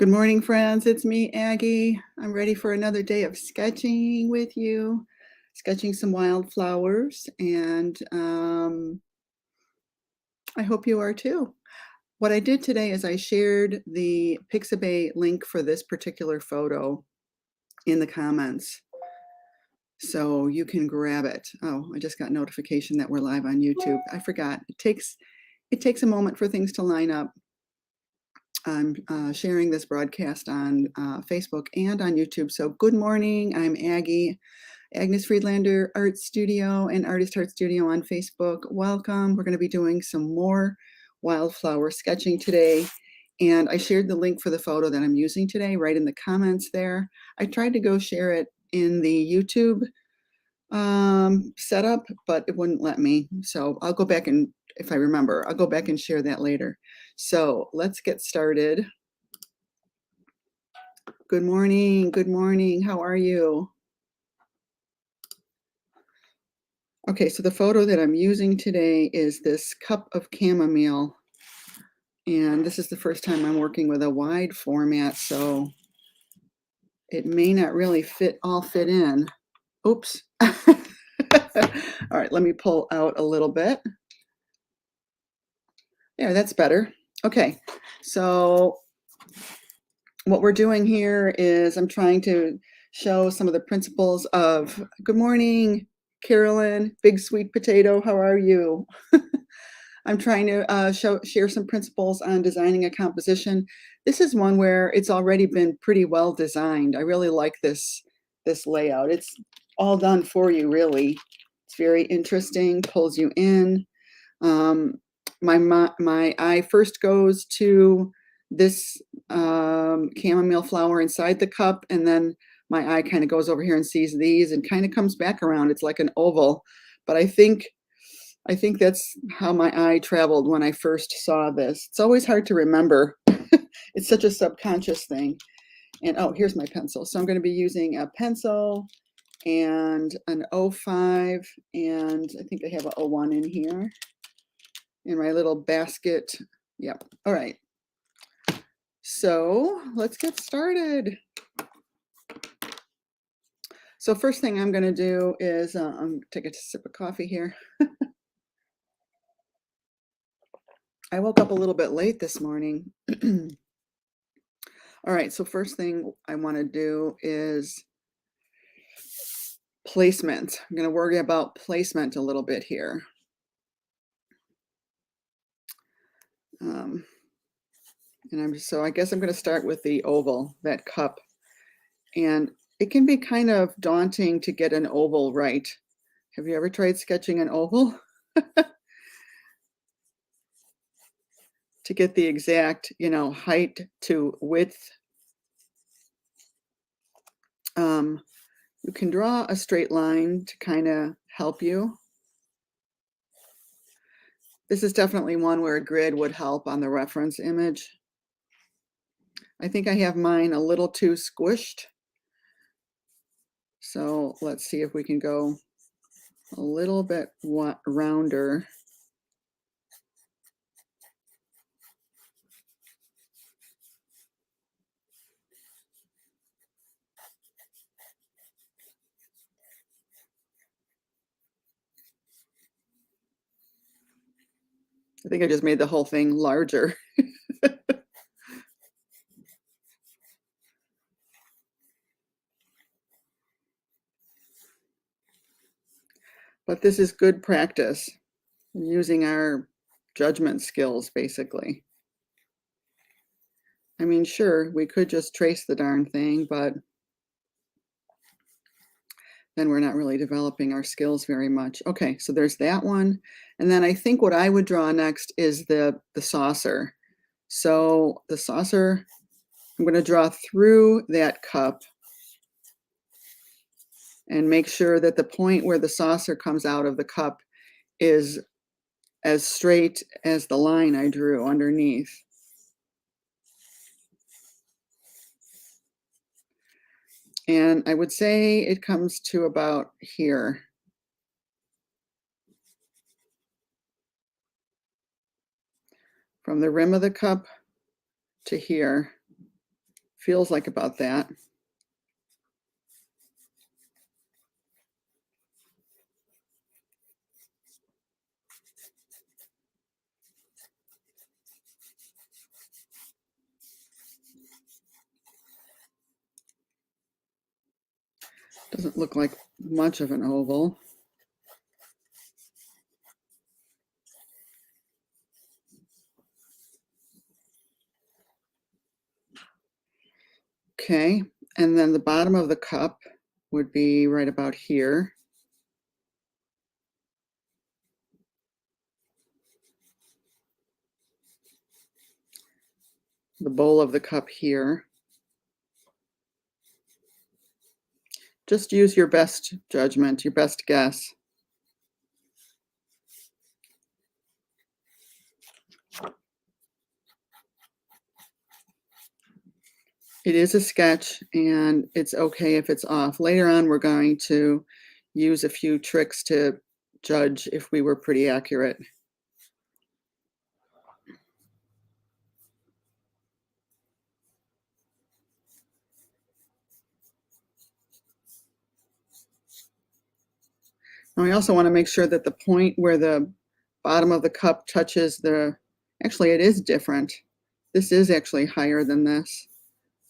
Good morning, friends. It's me, Aggie. I'm ready for another day of sketching with you, sketching some wildflowers, and I hope you are too. What I did today is I shared the Pixabay link for this particular photo in the comments, so you can grab it. Oh, I just got notification that we're live on YouTube. I forgot. It takes a moment for things to line up. I'm sharing this broadcast on Facebook and on YouTube. So good morning, I'm Aggie, Agnes Friedlander Art Studio and Artist Art Studio on Facebook. Welcome. We're going to be doing some more wildflower sketching today. And I shared the link for the photo that I'm using today right in the comments there. I tried to go share it in the YouTube setup, but it wouldn't let me. So I'll go back and, if I remember, I'll go back and share that later. So let's get started. Good morning. Good morning. How are you? Okay, so the photo that I'm using today is this cup of chamomile. And this is the first time I'm working with a wide format, so it may not really all fit in. Oops. All right, let me pull out a little bit. Yeah, that's better. Okay, so what we're doing here is I'm trying to show some of the principles of, good morning, Carolyn, big sweet potato, how are you? I'm trying to share some principles on designing a composition. This is one where it's already been pretty well designed. I really like this layout. It's all done for you, really. It's very interesting, pulls you in. My eye first goes to this chamomile flower inside the cup, and then my eye kind of goes over here and sees these and kind of comes back around. It's like an oval, but I think that's how my eye traveled when I first saw this. It's always hard to remember. It's such a subconscious thing. And oh, here's my pencil. So I'm going to be using a pencil and an 05, and I think I have a 01 in here in my little basket. Yep. All right. So let's get started. So first thing I'm going to do is take a sip of coffee here. I woke up a little bit late this morning. All right, so first thing I want to do is placement. I'm going to worry about placement a little bit here. So I guess I'm going to start with the oval, that cup. And it can be kind of daunting to get an oval right. Have you ever tried sketching an oval? To get the exact, height to width. You can draw a straight line to kind of help you. This is definitely one where a grid would help on the reference image. I think I have mine a little too squished. So let's see if we can go a little bit rounder. I think I just made the whole thing larger. But this is good practice, using our judgment skills, basically. I mean, sure, we could just trace the darn thing, but then we're not really developing our skills very much. Okay, so there's that one. And then I think what I would draw next is the saucer. So the saucer, I'm going to draw through that cup and make sure that the point where the saucer comes out of the cup is as straight as the line I drew underneath. And I would say it comes to about here. From the rim of the cup to here. Feels like about that. Doesn't look like much of an oval. Okay, and then the bottom of the cup would be right about here. The bowl of the cup here. Just use your best judgment, your best guess. It is a sketch, and it's okay if it's off. Later on, we're going to use a few tricks to judge if we were pretty accurate. And we also want to make sure that the point where the bottom of the cup touches the, actually it is different. This is actually higher than this.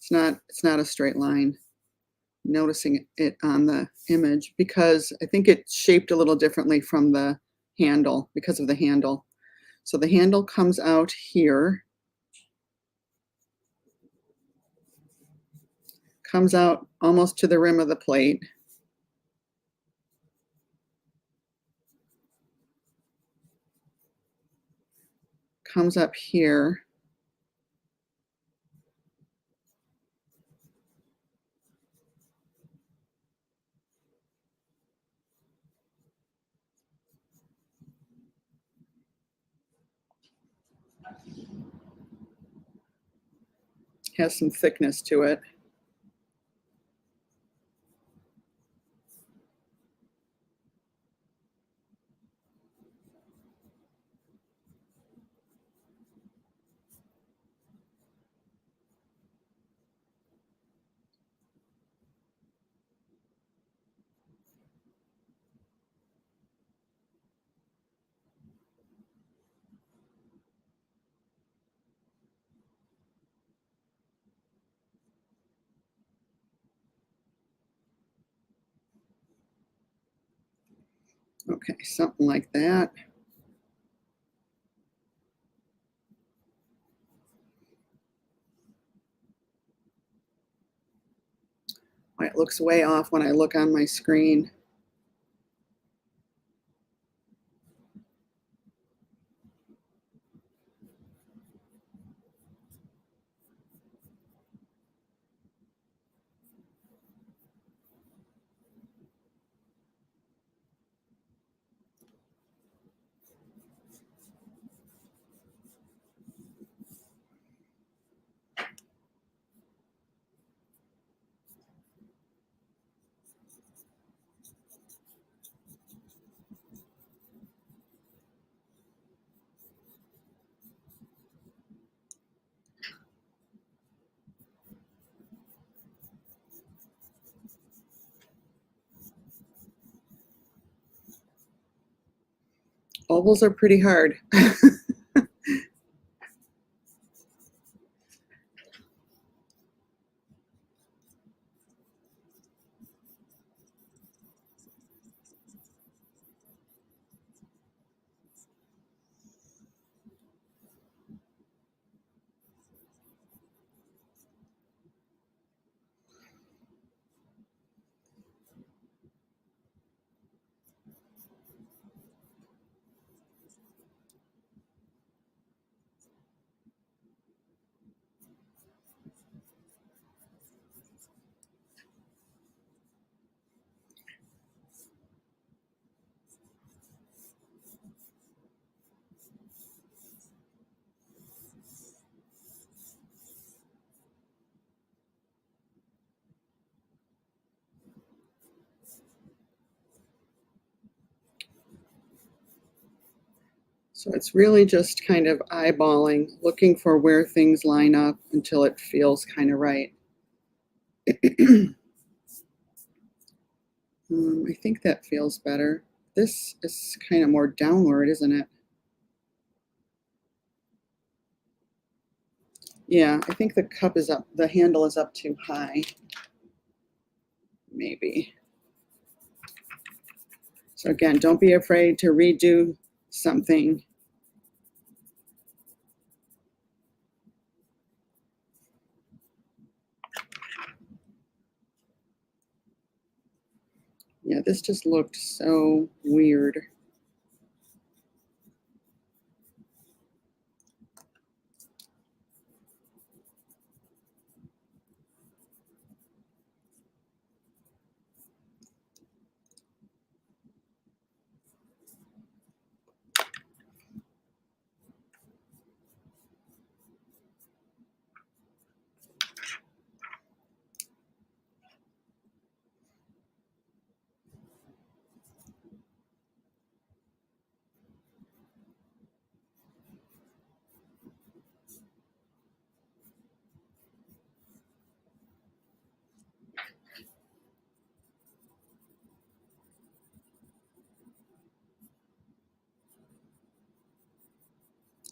It's not a straight line. Noticing it on the image because I think it's shaped a little differently from the handle because of the handle. So the handle comes out here, comes out almost to the rim of the plate. Comes up here. Has some thickness to it. Okay, something like that. It looks way off when I look on my screen. Ovals are pretty hard. So it's really just kind of eyeballing, looking for where things line up until it feels kind of right. I think that feels better. This is kind of more downward, isn't it? Yeah, I think the cup is up, the handle is up too high, maybe. So again, don't be afraid to redo something. Yeah, this just looked so weird.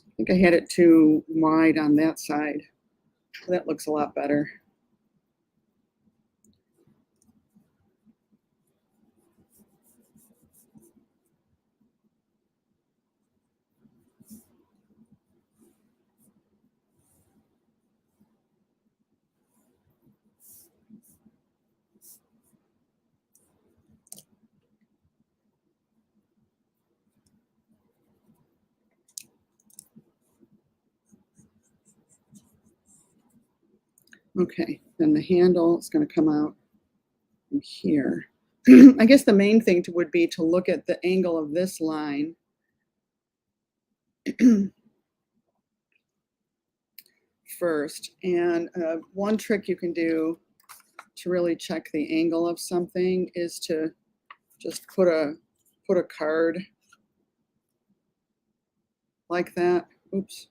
I think I had it too wide on that side. That looks a lot better. Okay, then the handle is going to come out from here. I guess the main thing would be to look at the angle of this line. First, and one trick you can do to really check the angle of something is to just put a card like that. Oops.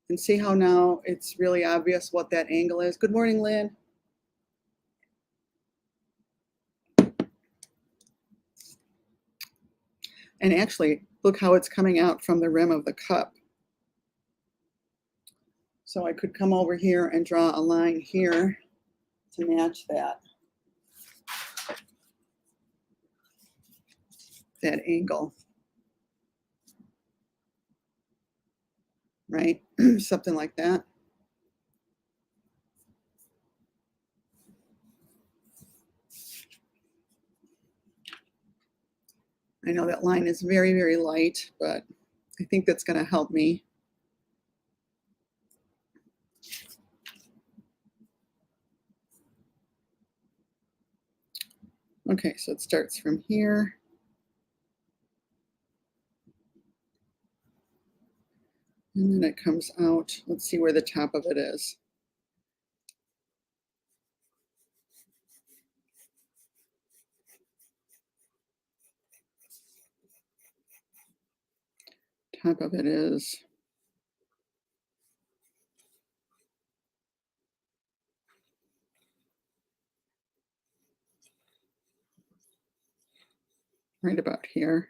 And see how now it's really obvious what that angle is. Good morning, Lynn. And actually, look how it's coming out from the rim of the cup. So I could come over here and draw a line here to match that angle, right? Something like that. I know that line is very, very light, but I think that's going to help me. Okay, so it starts from here. And then it comes out. Let's see where the top of it is. Top of it is right about here.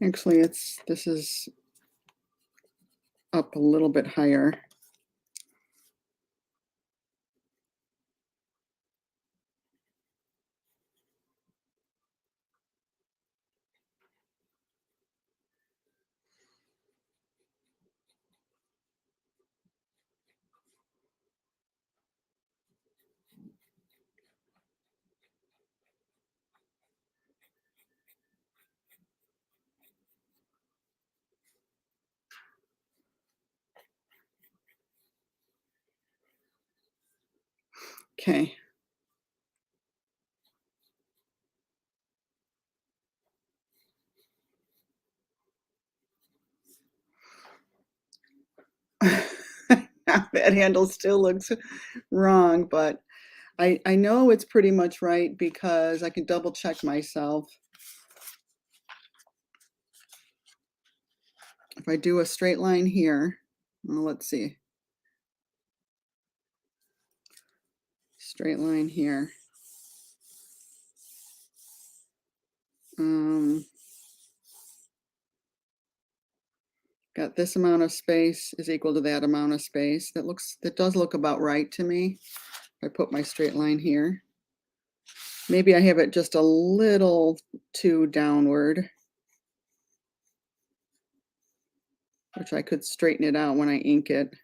Actually, this is up a little bit higher. Okay. That handle still looks wrong, but I know it's pretty much right because I can double check myself. If I do a straight line here, well, let's see. Straight line here. Got this amount of space is equal to that amount of space. That does look about right to me. I put my straight line here. Maybe I have it just a little too downward, which I could straighten it out when I ink it.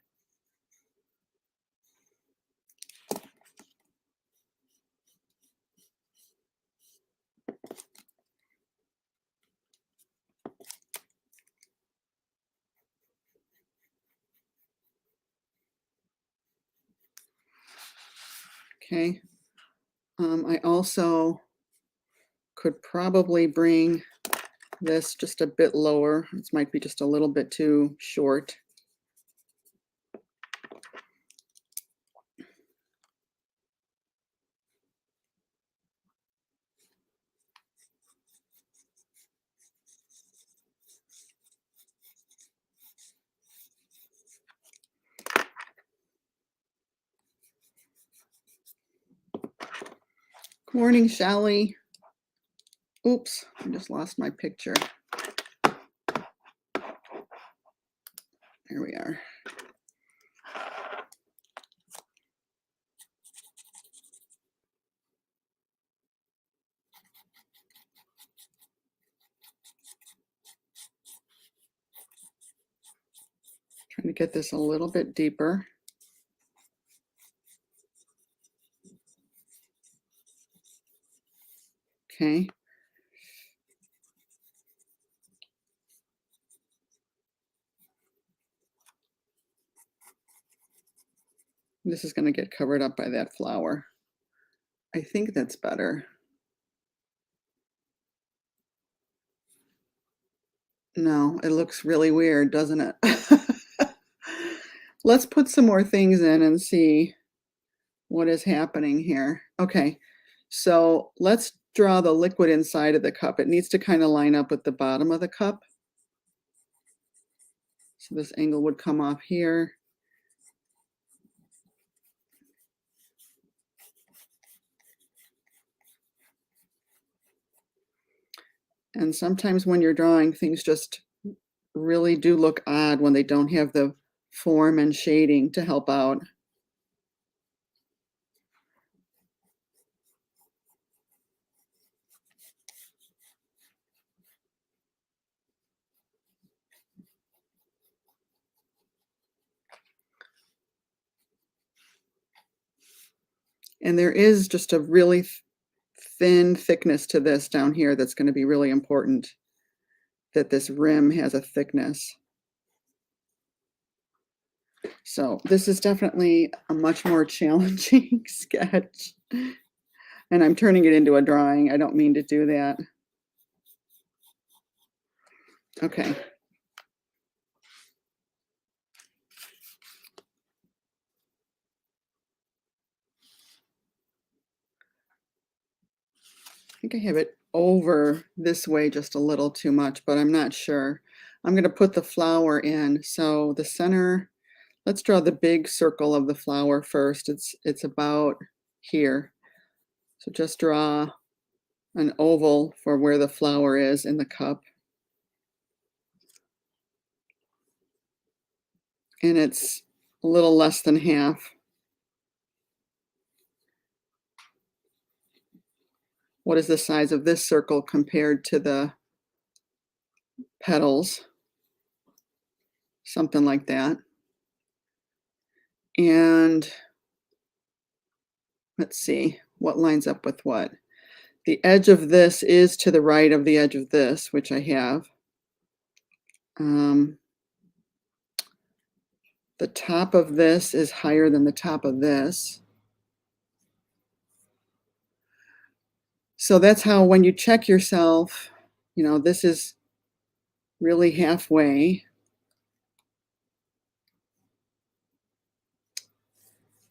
Okay. I also could probably bring this just a bit lower. This might be just a little bit too short. Good morning, Shelley. Oops, I just lost my picture. Here we are. Trying to get this a little bit deeper. Okay. This is going to get covered up by that flower. I think that's better. No, it looks really weird, doesn't it? Let's put some more things in and see what is happening here. Okay, so let's draw the liquid inside of the cup. It needs to kind of line up with the bottom of the cup. So this angle would come off here. And sometimes when you're drawing, things just really do look odd when they don't have the form and shading to help out. And there is just a really thin thickness to this down here that's going to be really important, that this rim has a thickness. So this is definitely a much more challenging sketch. And I'm turning it into a drawing. I don't mean to do that. Okay. I think I have it over this way just a little too much, but I'm not sure. I'm going to put the flower in. So the center, let's draw the big circle of the flower first. It's about here. So just draw an oval for where the flower is in the cup. And it's a little less than half. What is the size of this circle compared to the petals? Something like that. And let's see what lines up with what. The edge of this is to the right of the edge of this, which I have. The top of this is higher than the top of this. So that's how when you check yourself, this is really halfway.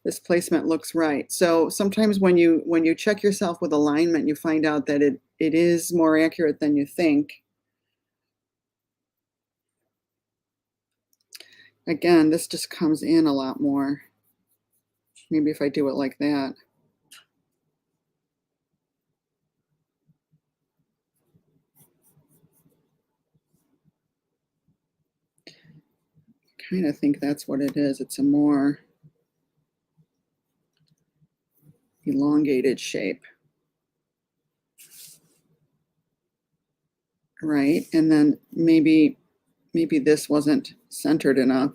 This placement looks right. So sometimes when you check yourself with alignment, you find out that it is more accurate than you think. Again, this just comes in a lot more. Maybe if I do it like that. Kind of think that's what it is. It's a more elongated shape. Right? And then maybe this wasn't centered enough.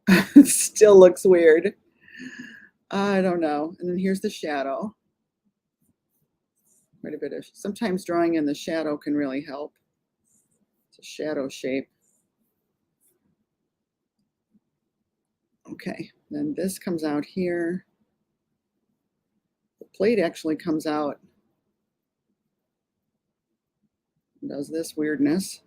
It still looks weird. I don't know. And then here's the shadow. Quite a bit of, sometimes drawing in the shadow can really help. It's a shadow shape. Okay, then this comes out here. The plate actually comes out, does this weirdness.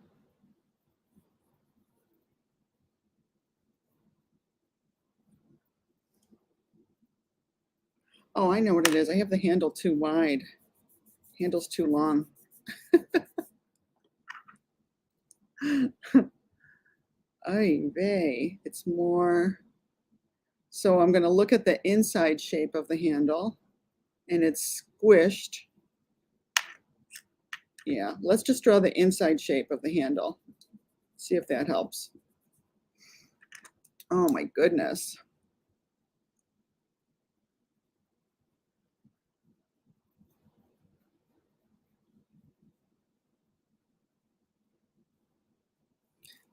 Oh, I know what it is. I have the handle too wide. Handle's too long. Ay vey. It's more. So I'm going to look at the inside shape of the handle, and it's squished. Yeah, let's just draw the inside shape of the handle. See if that helps. Oh my goodness.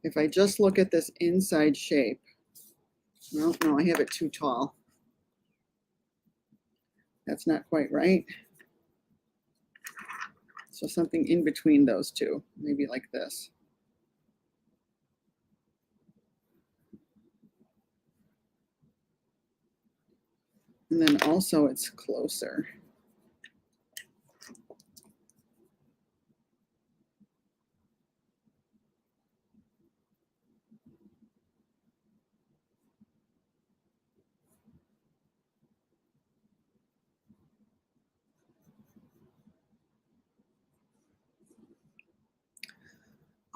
If I just look at this inside shape, no, I have it too tall. That's not quite right. So something in between those two, maybe like this. And then also it's closer.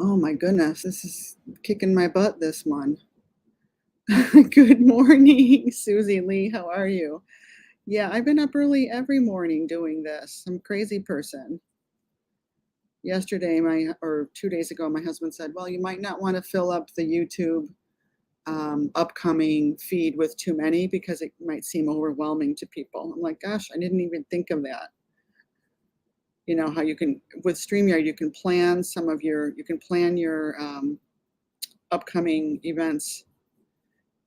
Oh my goodness, this is kicking my butt, this one. Good morning, Susie Lee. How are you? Yeah, I've been up early every morning doing this. I'm a crazy person. Yesterday, or 2 days ago, my husband said, well, you might not want to fill up the YouTube upcoming feed with too many because it might seem overwhelming to people. I'm like, gosh, I didn't even think of that. You know how you can, with StreamYard, you can plan your upcoming events,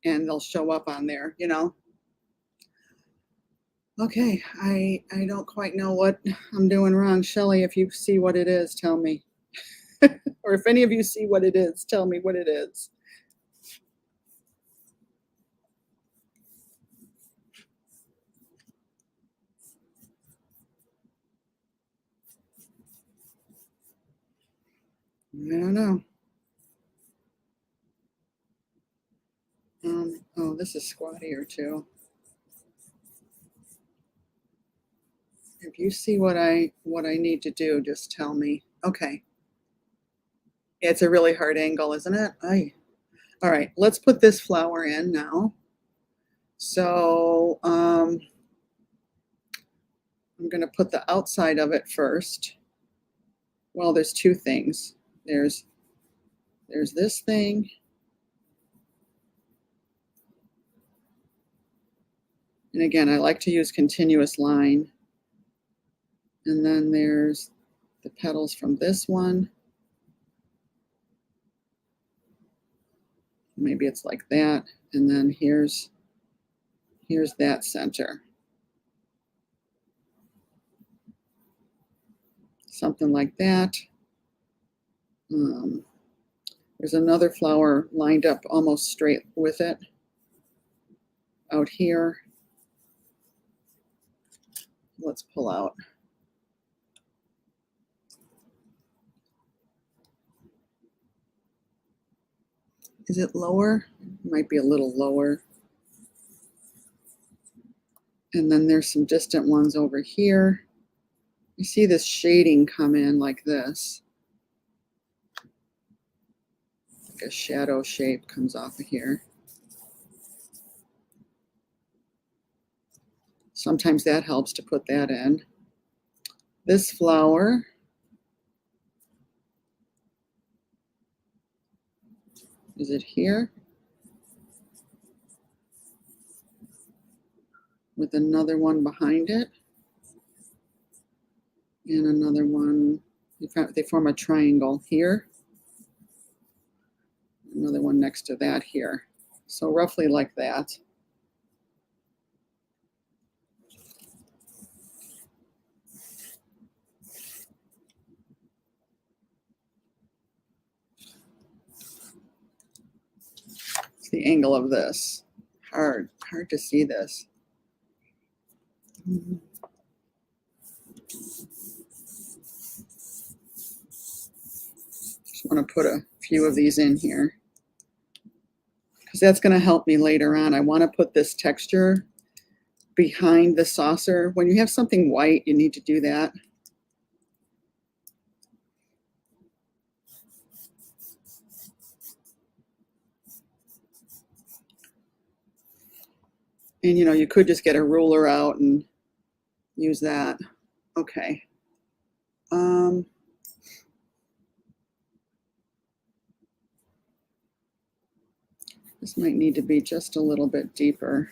and they'll show up on there, Okay, I don't quite know what I'm doing wrong. Shelley, if you see what it is, tell me. Or if any of you see what it is, tell me what it is. I don't know. Oh, this is squattier too. If you see what I need to do, just tell me. Okay. It's a really hard angle, isn't it? All right, let's put this flower in now. So I'm going to put the outside of it first. Well, there's two things. There's this thing. And again, I like to use continuous line. And then there's the petals from this one. Maybe it's like that. And then here's that center. Something like that. There's another flower lined up almost straight with it. out here. Let's pull out. Is it lower? Might be a little lower. And then there's some distant ones over here. You see this shading come in like this. Like a shadow shape comes off of here. Sometimes that helps to put that in. This flower, is it here? With another one behind it. And another one, they form a triangle here. Another one next to that here. So roughly like that. It's the angle of this. Hard to see this. Just want to put a few of these in here, because that's going to help me later on. I want to put this texture behind the saucer. When you have something white, you need to do that. And you know, you could just get a ruler out and use that. Okay. This might need to be just a little bit deeper.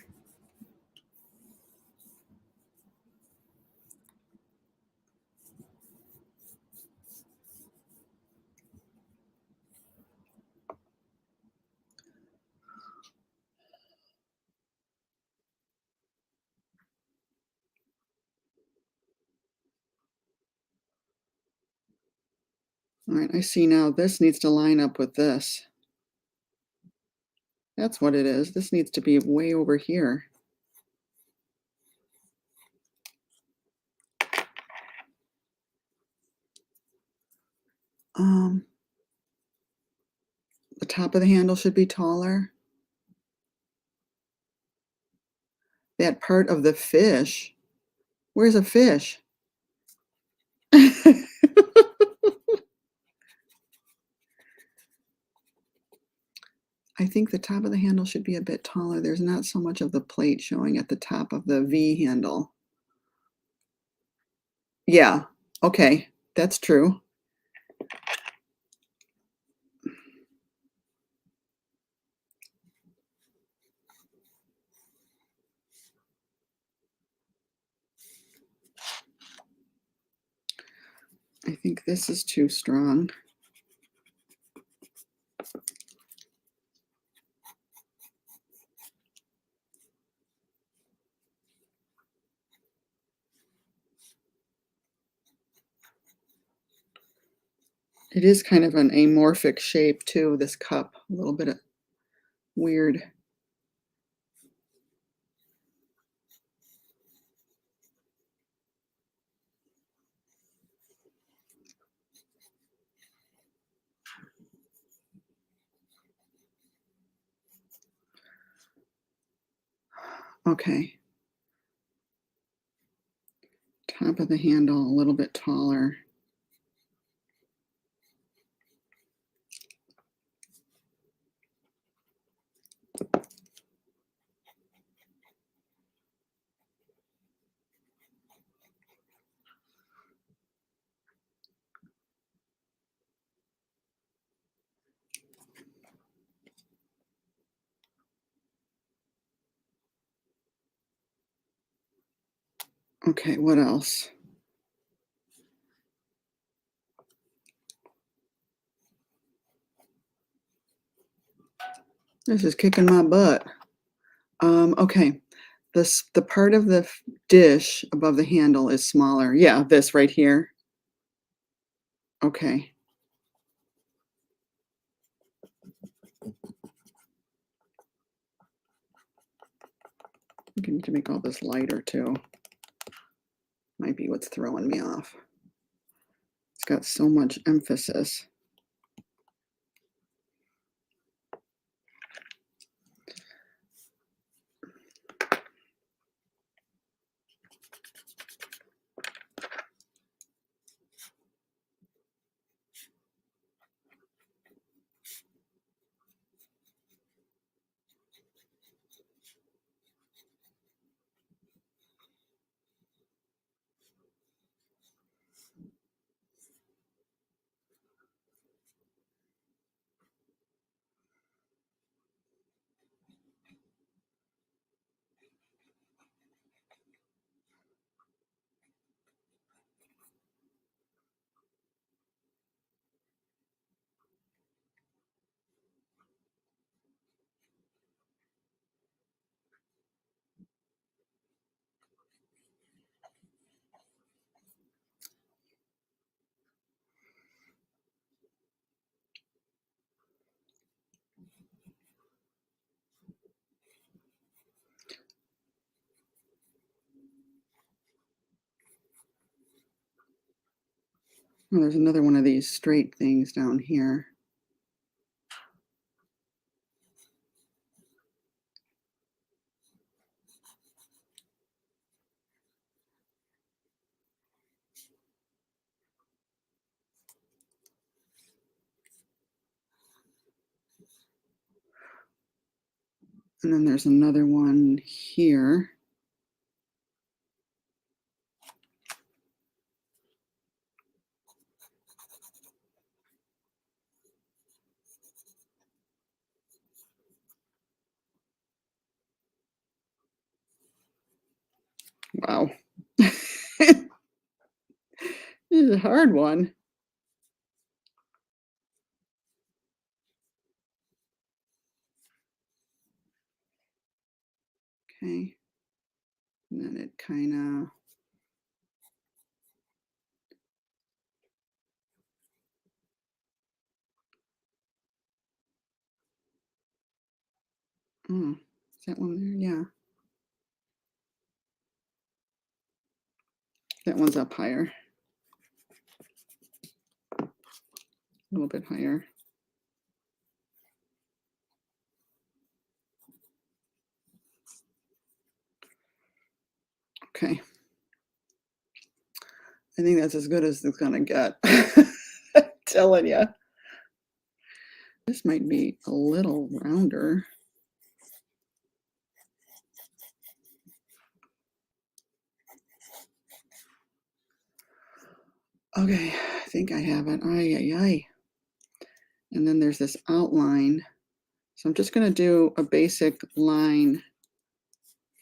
All right, I see now this needs to line up with this. That's what it is. This needs to be way over here. The top of the handle should be taller. That part of the fish. Where's a fish? I think the top of the handle should be a bit taller. There's not so much of the plate showing at the top of the V handle. Yeah, okay, that's true. I think this is too strong. It is kind of an amorphic shape too, this cup. A little bit of weird. Okay. Top of the handle a little bit taller. Okay, what else? This is kicking my butt. Okay, the part of the dish above the handle is smaller. Yeah, this right here. Okay. I need to make all this lighter too. Might be what's throwing me off. It's got so much emphasis. Oh, there's another one of these straight things down here. And then there's another one here. Wow. This is a hard one. Okay. And then it kind of, oh, is that one there? Yeah. That one's up higher. A little bit higher. Okay. I think that's as good as it's gonna get. I'm telling you. This might be a little rounder. Okay, I think I have it. Ay, ay, ay. And then there's this outline. So I'm just going to do a basic line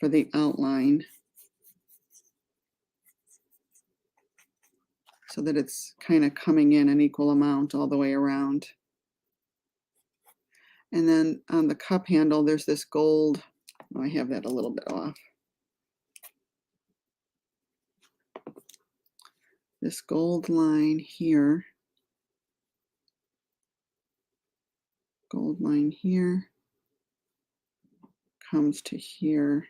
for the outline so that it's kind of coming in an equal amount all the way around. And then on the cup handle, there's this gold. Oh, I have that a little bit off. This gold line here. Gold line here comes to here.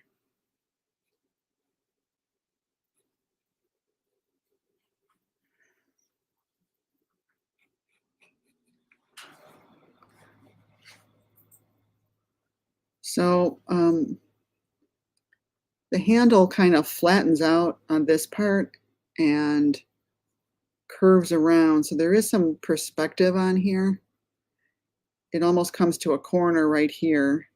So the handle kind of flattens out on this part and curves around. So there is some perspective on here. It almost comes to a corner right here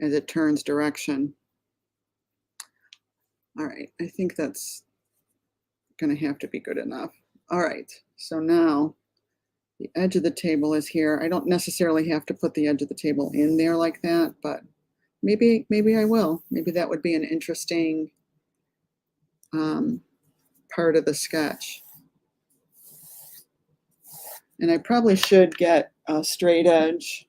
as it turns direction. All right, I think that's going to have to be good enough. All right, so now the edge of the table is here. I don't necessarily have to put the edge of the table in there like that, but maybe I will. Maybe that would be an interesting part of the sketch. And I probably should get a straight edge.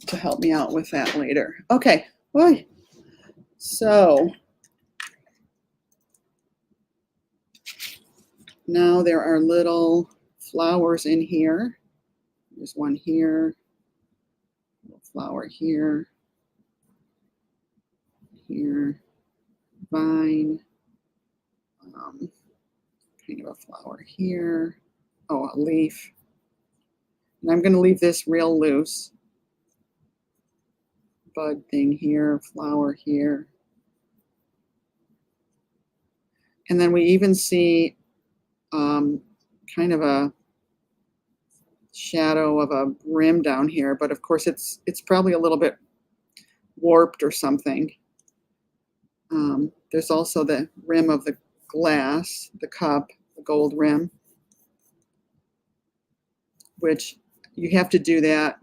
To help me out with that later. Okay, so now there are little flowers in here. There's one here, little flower here, here, vine, kind of a flower here, oh, a leaf. And I'm going to leave this real loose. Bud thing here, flower here. And then we even see kind of a shadow of a rim down here, but of course it's probably a little bit warped or something. There's also the rim of the glass, the cup, the gold rim, which you have to do that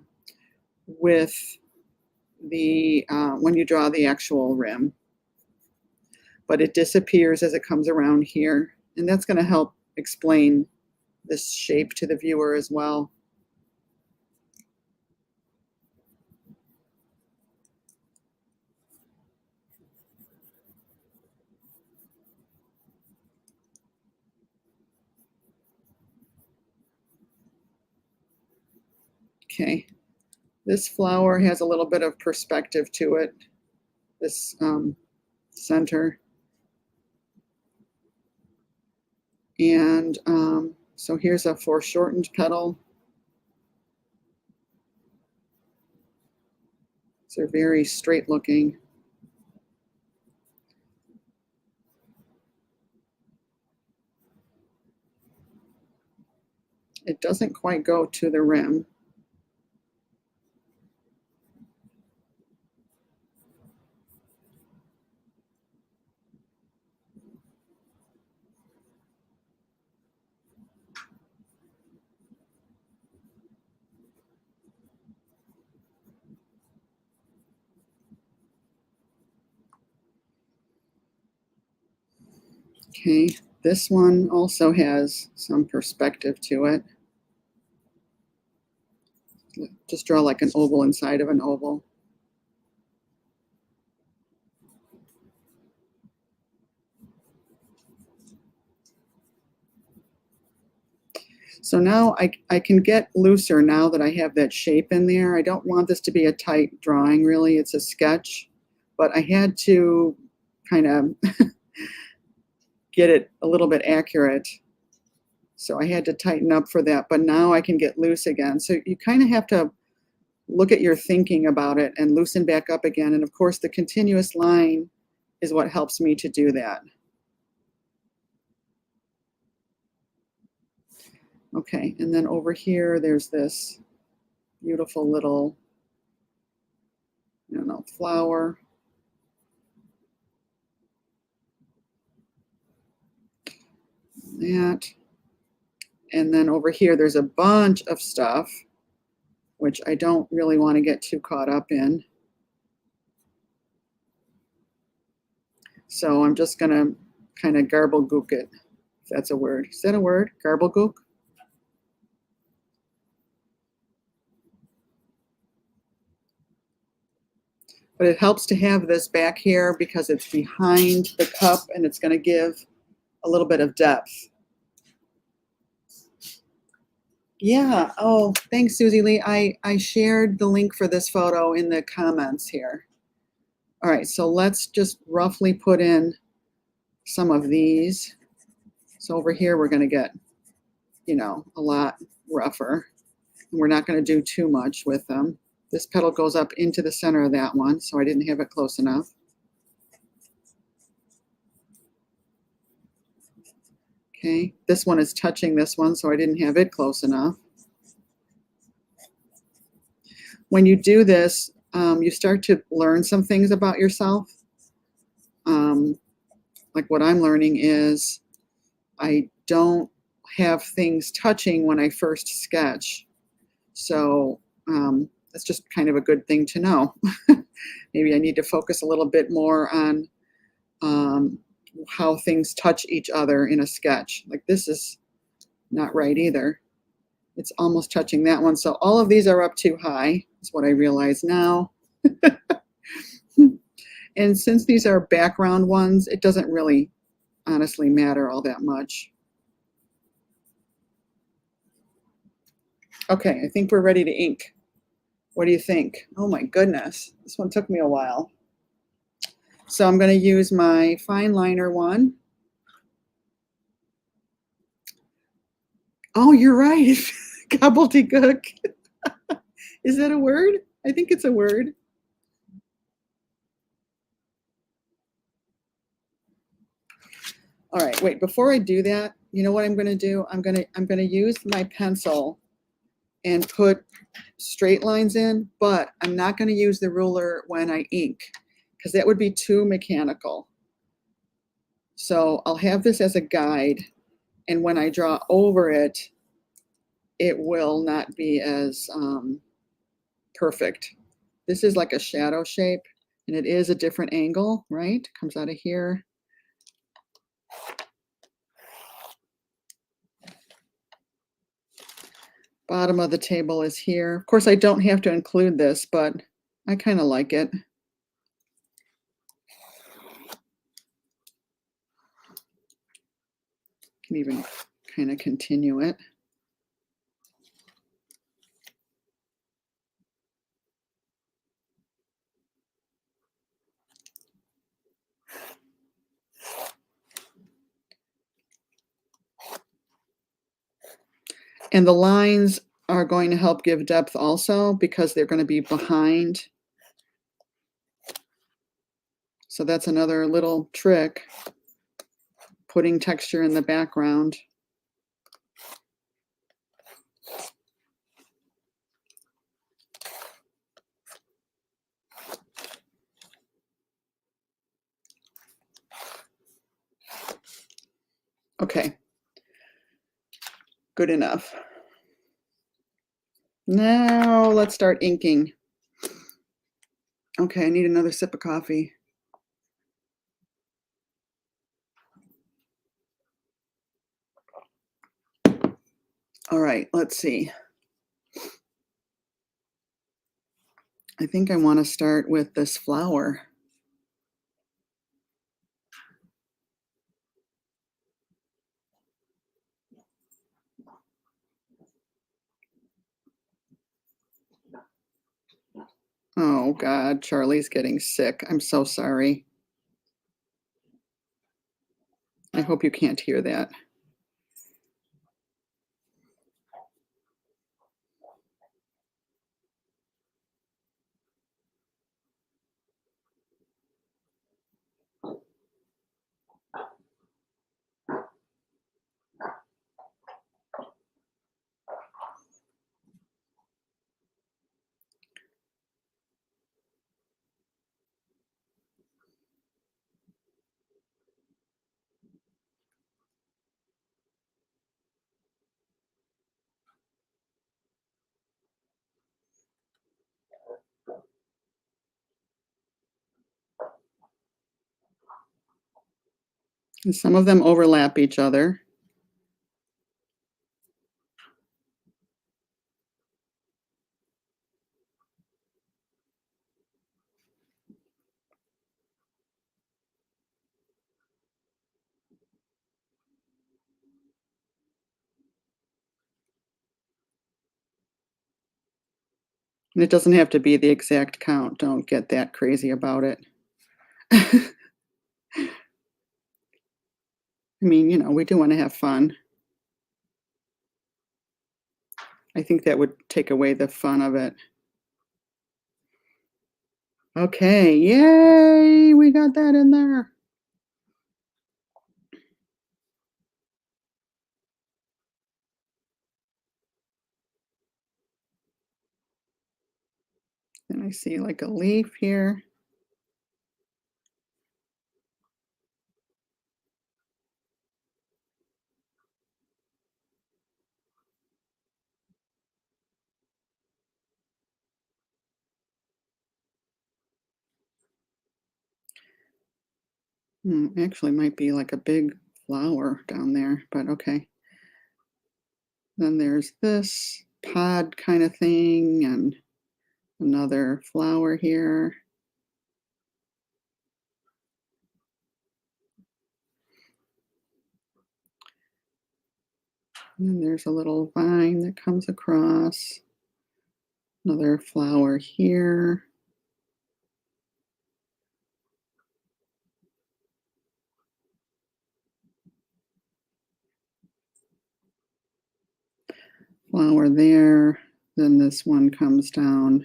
with the when you draw the actual rim, but it disappears as it comes around here, and that's going to help explain this shape to the viewer as well. Okay, this flower has a little bit of perspective to it, this center. And so here's a foreshortened petal. They're very straight looking. It doesn't quite go to the rim. Okay, this one also has some perspective to it. Just draw like an oval inside of an oval. So now I can get looser now that I have that shape in there. I don't want this to be a tight drawing, really. It's a sketch, but I had to kind of get it a little bit accurate. So I had to tighten up for that, but now I can get loose again. So you kind of have to look at your thinking about it and loosen back up again. And of course, the continuous line is what helps me to do that. Okay, and then over here, there's this beautiful little, I don't know, flower. That. And then over here, there's a bunch of stuff, which I don't really want to get too caught up in. So I'm just going to kind of garble-gook it, if that's a word. Is that a word? Garble-gook? But it helps to have this back here because it's behind the cup and it's going to give a little bit of depth. Yeah. Oh, thanks, Susie Lee. I shared the link for this photo in the comments here. All right, so let's just roughly put in some of these. So over here, we're going to get, you know, a lot rougher. And we're not going to do too much with them. This petal goes up into the center of that one, so I didn't have it close enough. Okay, this one is touching this one, so I didn't have it close enough. When you do this, you start to learn some things about yourself. Like what I'm learning is I don't have things touching when I first sketch. So that's just kind of a good thing to know. Maybe I need to focus a little bit more on how things touch each other in a sketch. Like this is not right either. It's almost touching that one. So all of these are up too high, is what I realize now. And since these are background ones, it doesn't really honestly matter all that much. Okay, I think we're ready to ink. What do you think? Oh my goodness, this one took me a while. So I'm going to use my fine liner one. Oh, you're right. Gobbledygook. Is that a word? I think it's a word. All right, wait, before I do that, you know what I'm going to do? I'm going to use my pencil and put straight lines in, but I'm not going to use the ruler when I ink because that would be too mechanical. So I'll have this as a guide, and when I draw over it, it will not be as perfect. This is like a shadow shape, and it is a different angle, right? Comes out of here. Bottom of the table is here. Of course, I don't have to include this, but I kind of like it. Can even kind of continue it. And the lines are going to help give depth also because they're going to be behind. So that's another little trick, putting texture in the background. Okay, good enough. Now let's start inking. Okay, I need another sip of coffee. All right, let's see. I think I want to start with this flower. Oh God, Charlie's getting sick. I'm so sorry. I hope you can't hear that. And some of them overlap each other. And it doesn't have to be the exact count. Don't get that crazy about it. I mean, you know, we do want to have fun. I think that would take away the fun of it. Okay, yay, we got that in there. And I see like a leaf here. Actually might be like a big flower down there, but okay. Then there's this pod kind of thing and another flower here. And then there's a little vine that comes across. Another flower here. Flower there. Then this one comes down.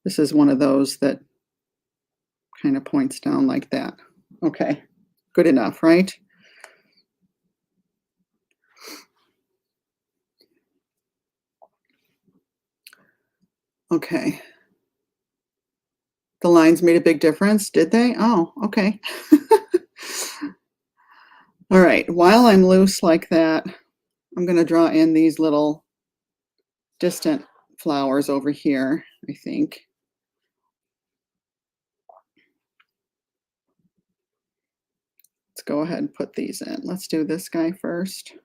This is one of those that kind of points down like that. Okay, good enough, right? Okay. The lines made a big difference, did they? Oh, okay. All right, while I'm loose like that, I'm going to draw in these little distant flowers over here, I think. Let's go ahead and put these in. Let's do this guy first.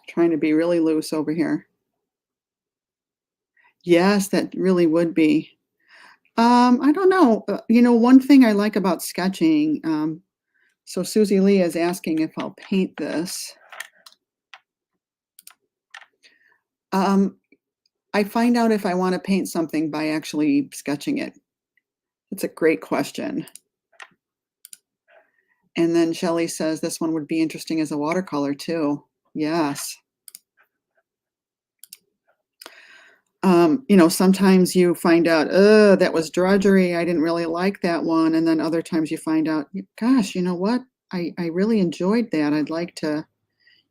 Trying to be really loose over here. Yes, that really would be. I don't know. One thing I like about sketching, so Susie Lee is asking if I'll paint this. Um, I find out if I want to paint something by actually sketching it. It's a great question. And then Shelley says this one would be interesting as a watercolor too. Yes. Sometimes you find out, that was drudgery. I didn't really like that one. And then other times you find out, gosh, you know what? I really enjoyed that. I'd like to,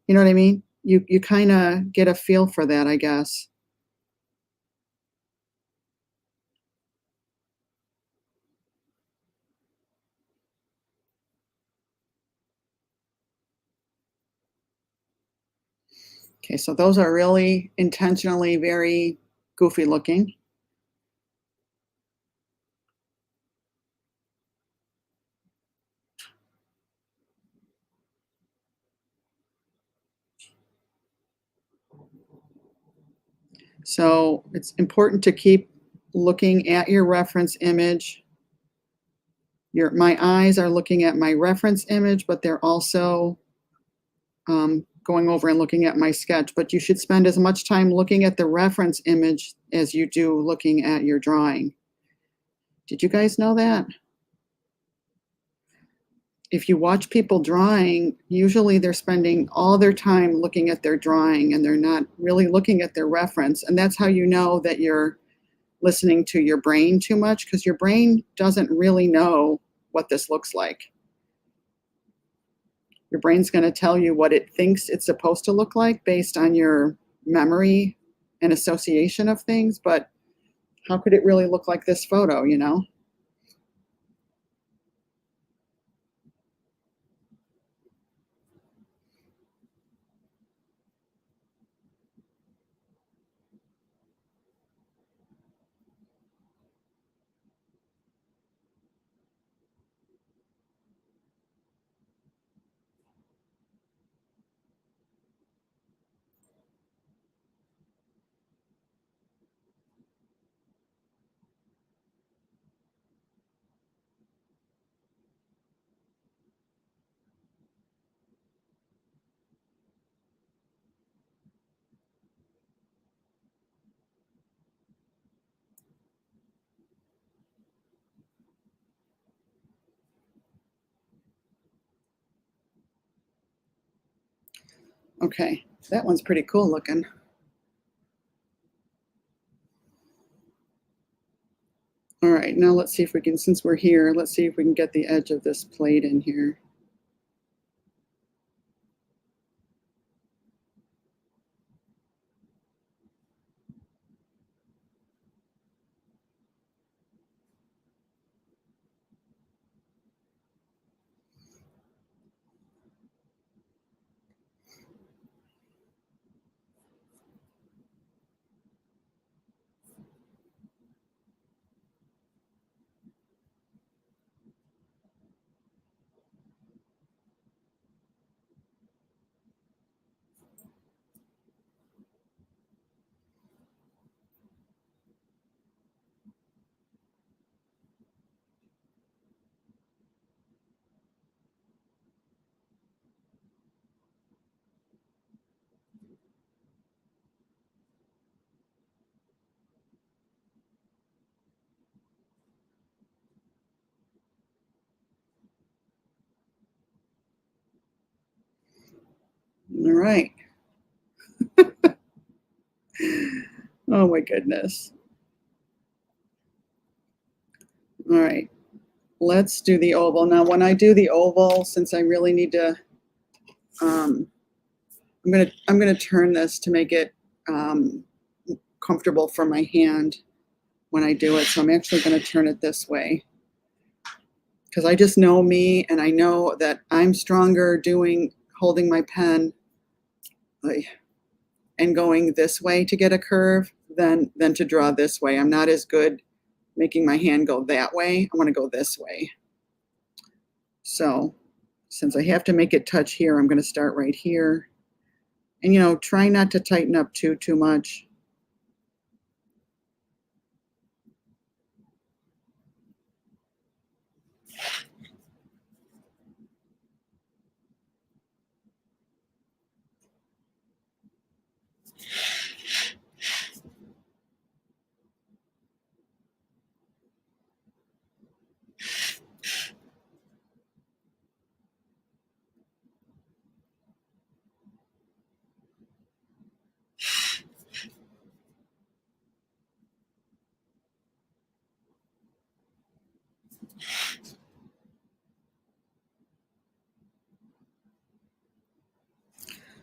you know what I mean? You kind of get a feel for that, I guess. Okay, so those are really intentionally very goofy looking. So it's important to keep looking at your reference image. My eyes are looking at my reference image, but they're also going over and looking at my sketch. But you should spend as much time looking at the reference image as you do looking at your drawing. Did you guys know that? If you watch people drawing, usually they're spending all their time looking at their drawing and they're not really looking at their reference. And that's how you know that you're listening to your brain too much, because your brain doesn't really know what this looks like. Your brain's going to tell you what it thinks it's supposed to look like based on your memory and association of things, but how could it really look like this photo, you know? Okay, that one's pretty cool looking. All right, now let's see if we can, since we're here, let's see if we can get the edge of this plate in here. All right. Oh my goodness. All right. Let's do the oval. Now, when I do the oval, since I really need to, um, I'm gonna turn this to make it comfortable for my hand when I do it. So I'm actually gonna turn it this way because I just know me, and I know that I'm stronger holding my pen like, and going this way to get a curve than to draw this way. I'm not as good making my hand go that way. I want to go this way. So since I have to make it touch here, I'm going to start right here. And try not to tighten up too much.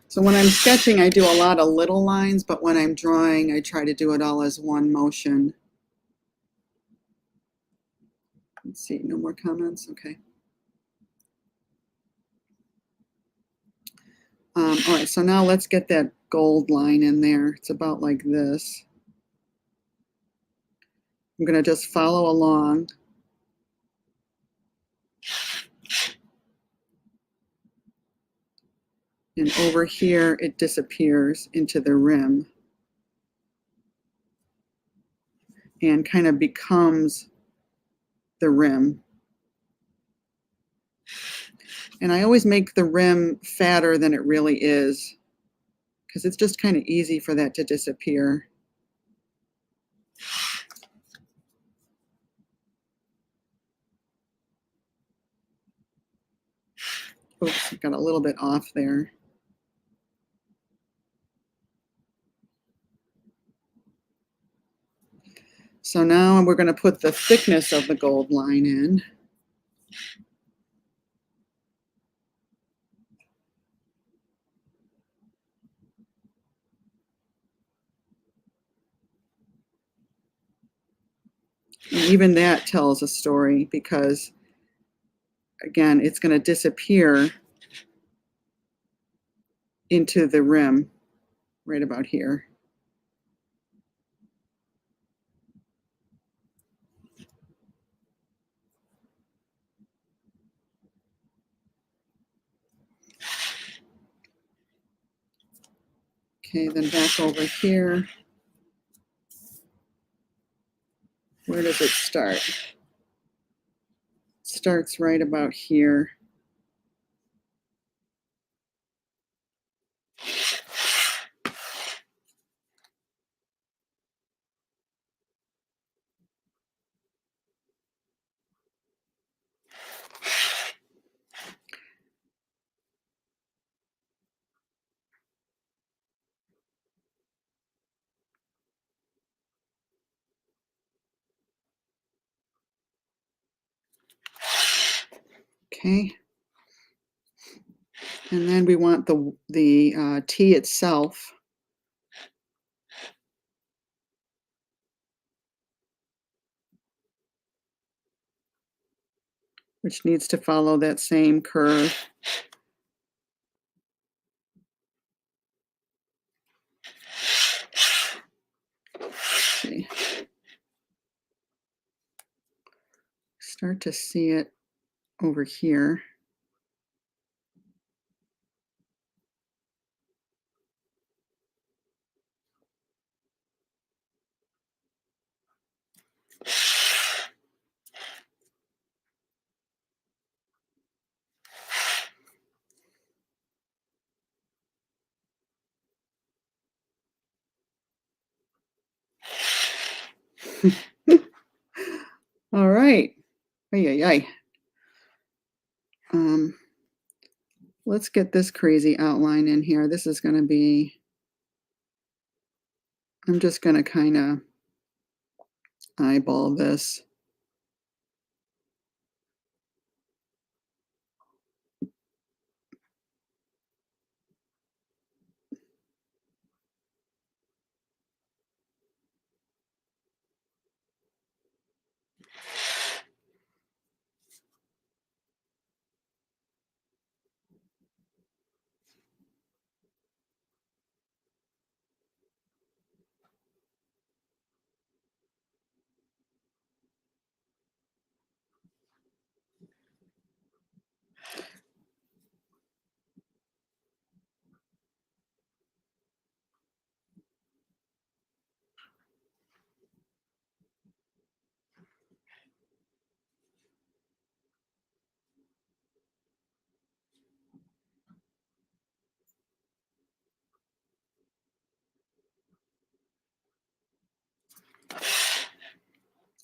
So when I'm sketching, I do a lot of little lines, but when I'm drawing, I try to do it all as one motion. Let's see, no more comments? Okay. All right, so now let's get that gold line in there. It's about like this. I'm going to just follow along. And over here, it disappears into the rim and kind of becomes the rim. And I always make the rim fatter than it really is because it's just kind of easy for that to disappear. Oops, I got a little bit off there. So now we're going to put the thickness of the gold line in. And even that tells a story because, again, it's going to disappear into the rim right about here. Okay, then back over here. Where does it start? It starts right about here. Okay. And then we want the T itself. Which needs to follow that same curve. Okay. Start to see it over here. All right. Ay, ay, ay. let's get this crazy outline in here. This is going to be, I'm just going to kind of eyeball this.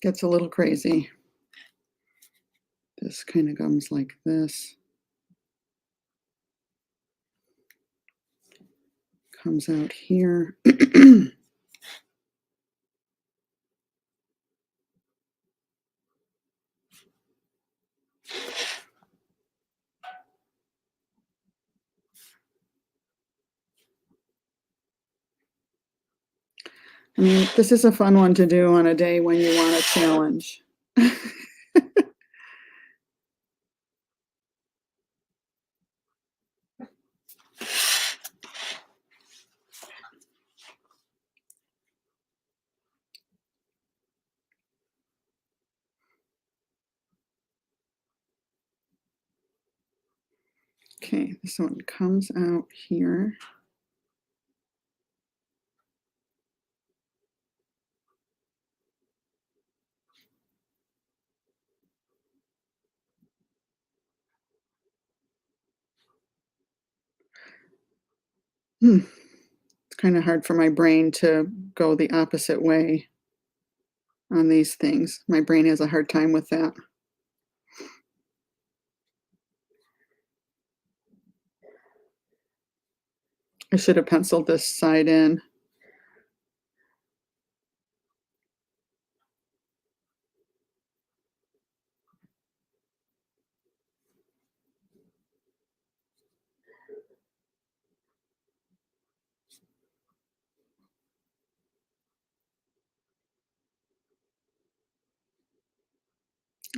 Gets a little crazy. This kind of comes like this. Comes out here. I mean, this is a fun one to do on a day when you want a challenge. Okay, this one comes out here. It's kind of hard for my brain to go the opposite way on these things. My brain has a hard time with that. I should have penciled this side in.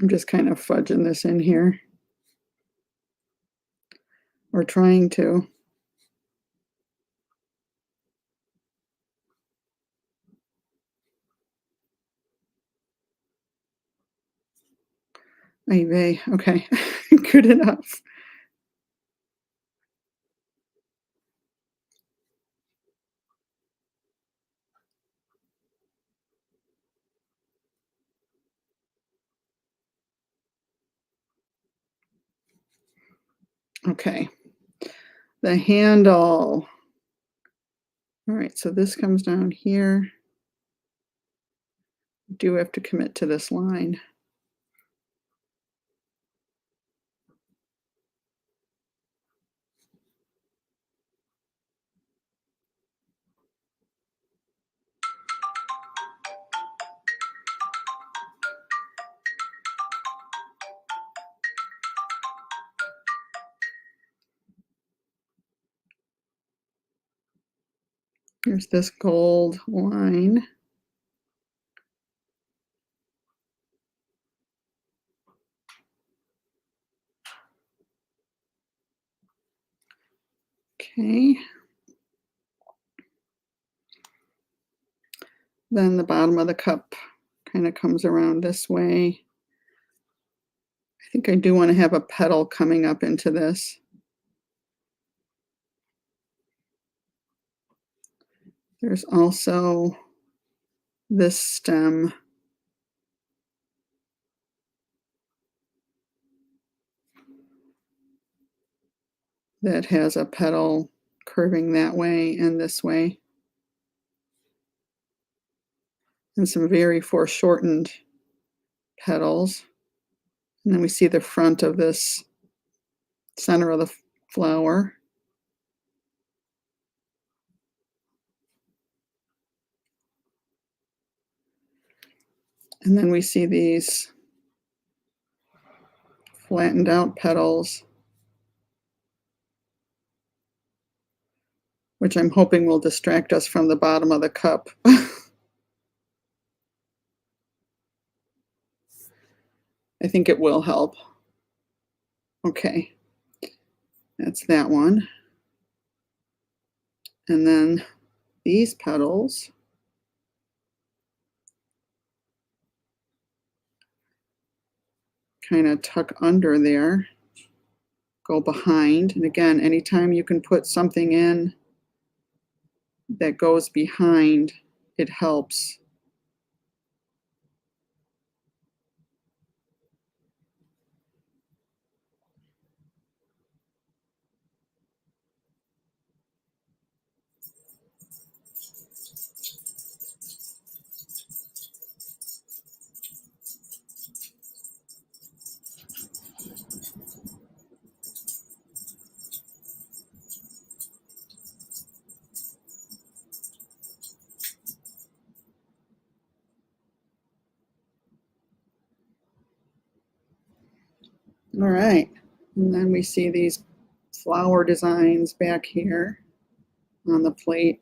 I'm just kind of fudging this in here, or trying to. Ay vey. Okay, good enough. Okay, the handle. All right, so this comes down here. Do have to commit to this line. Here's this gold line. Okay. Then the bottom of the cup kind of comes around this way. I think I do want to have a petal coming up into this. There's also this stem that has a petal curving that way and this way. And some very foreshortened petals. And then we see the front of this, center of the flower. And then we see these flattened out petals, which I'm hoping will distract us from the bottom of the cup. I think it will help. Okay, that's that one. And then these petals kind of tuck under there, go behind. And again, anytime you can put something in that goes behind, it helps. All right, and then we see these flower designs back here on the plate.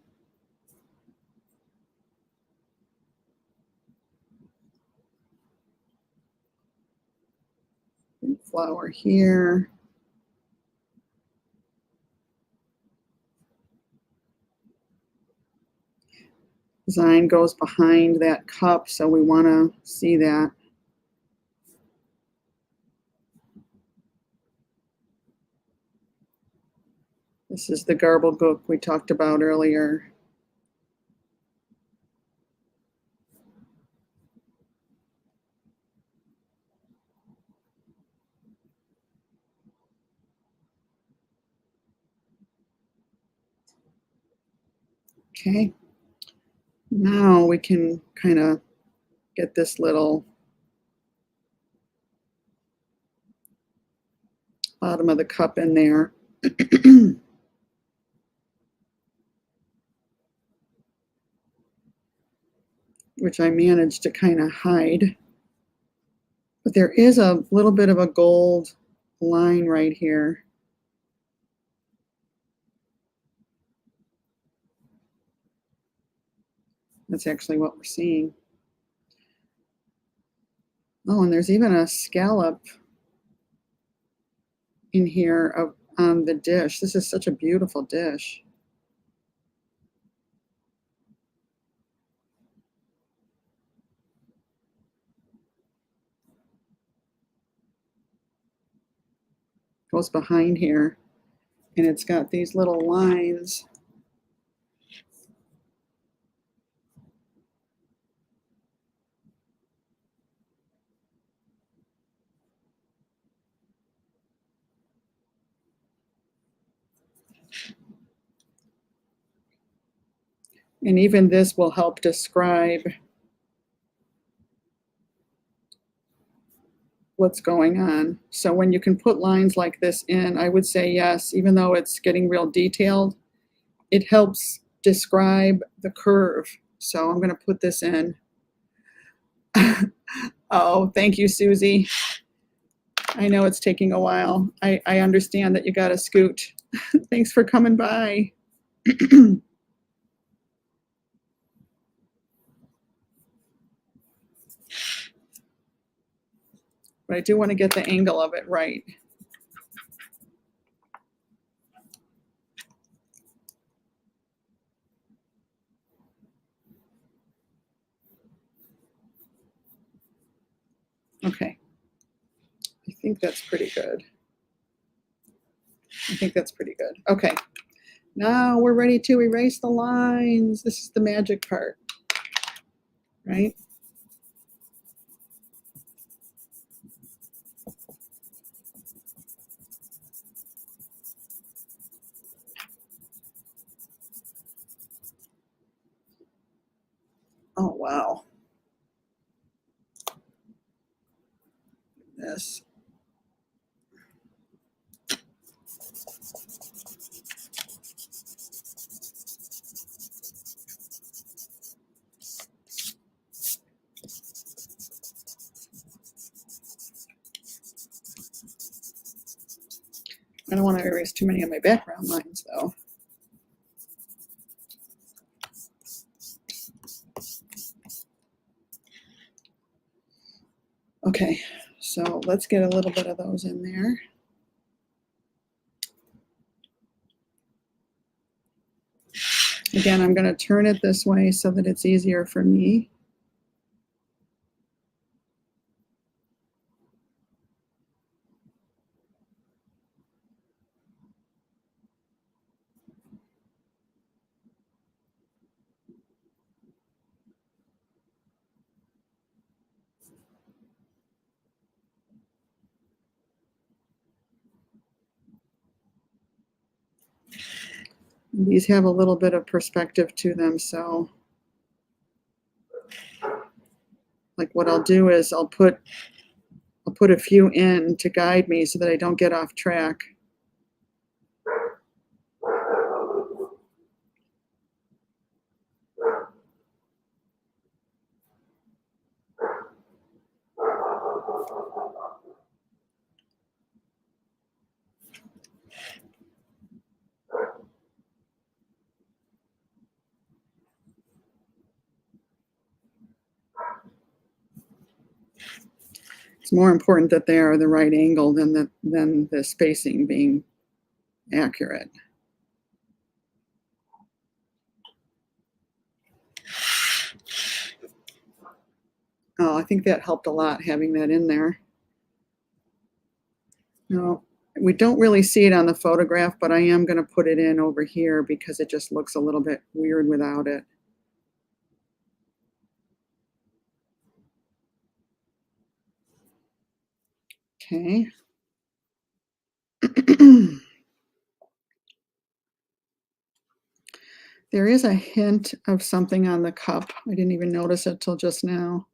Flower here. Design goes behind that cup, so we want to see that. This is the gook we talked about earlier. Okay, now we can kind of get this little bottom of the cup in there. Which I managed to kind of hide. But there is a little bit of a gold line right here. That's actually what we're seeing. Oh, and there's even a scallop in here on the dish. This is such a beautiful dish. Goes behind here, and it's got these little lines. And even this will help describe what's going on. So when you can put lines like this in, I would say yes, even though it's getting real detailed, it helps describe the curve. So I'm going to put this in. Oh, thank you, Susie. I know it's taking a while. I understand that you got to scoot. Thanks for coming by. But I do want to get the angle of it right. Okay. I think that's pretty good. I think that's pretty good. Okay. Now we're ready to erase the lines. This is the magic part, right? Oh, wow. This. I don't want to erase too many of my background lines though. Okay, so let's get a little bit of those in there. Again, I'm going to turn it this way so that it's easier for me. These have a little bit of perspective to them, so like what I'll do is I'll put a few in to guide me so that I don't get off track. It's more important that they are the right angle than the spacing being accurate. Oh, I think that helped a lot having that in there. No, we don't really see it on the photograph, but I am going to put it in over here because it just looks a little bit weird without it. Okay. There is a hint of something on the cup. I didn't even notice it till just now.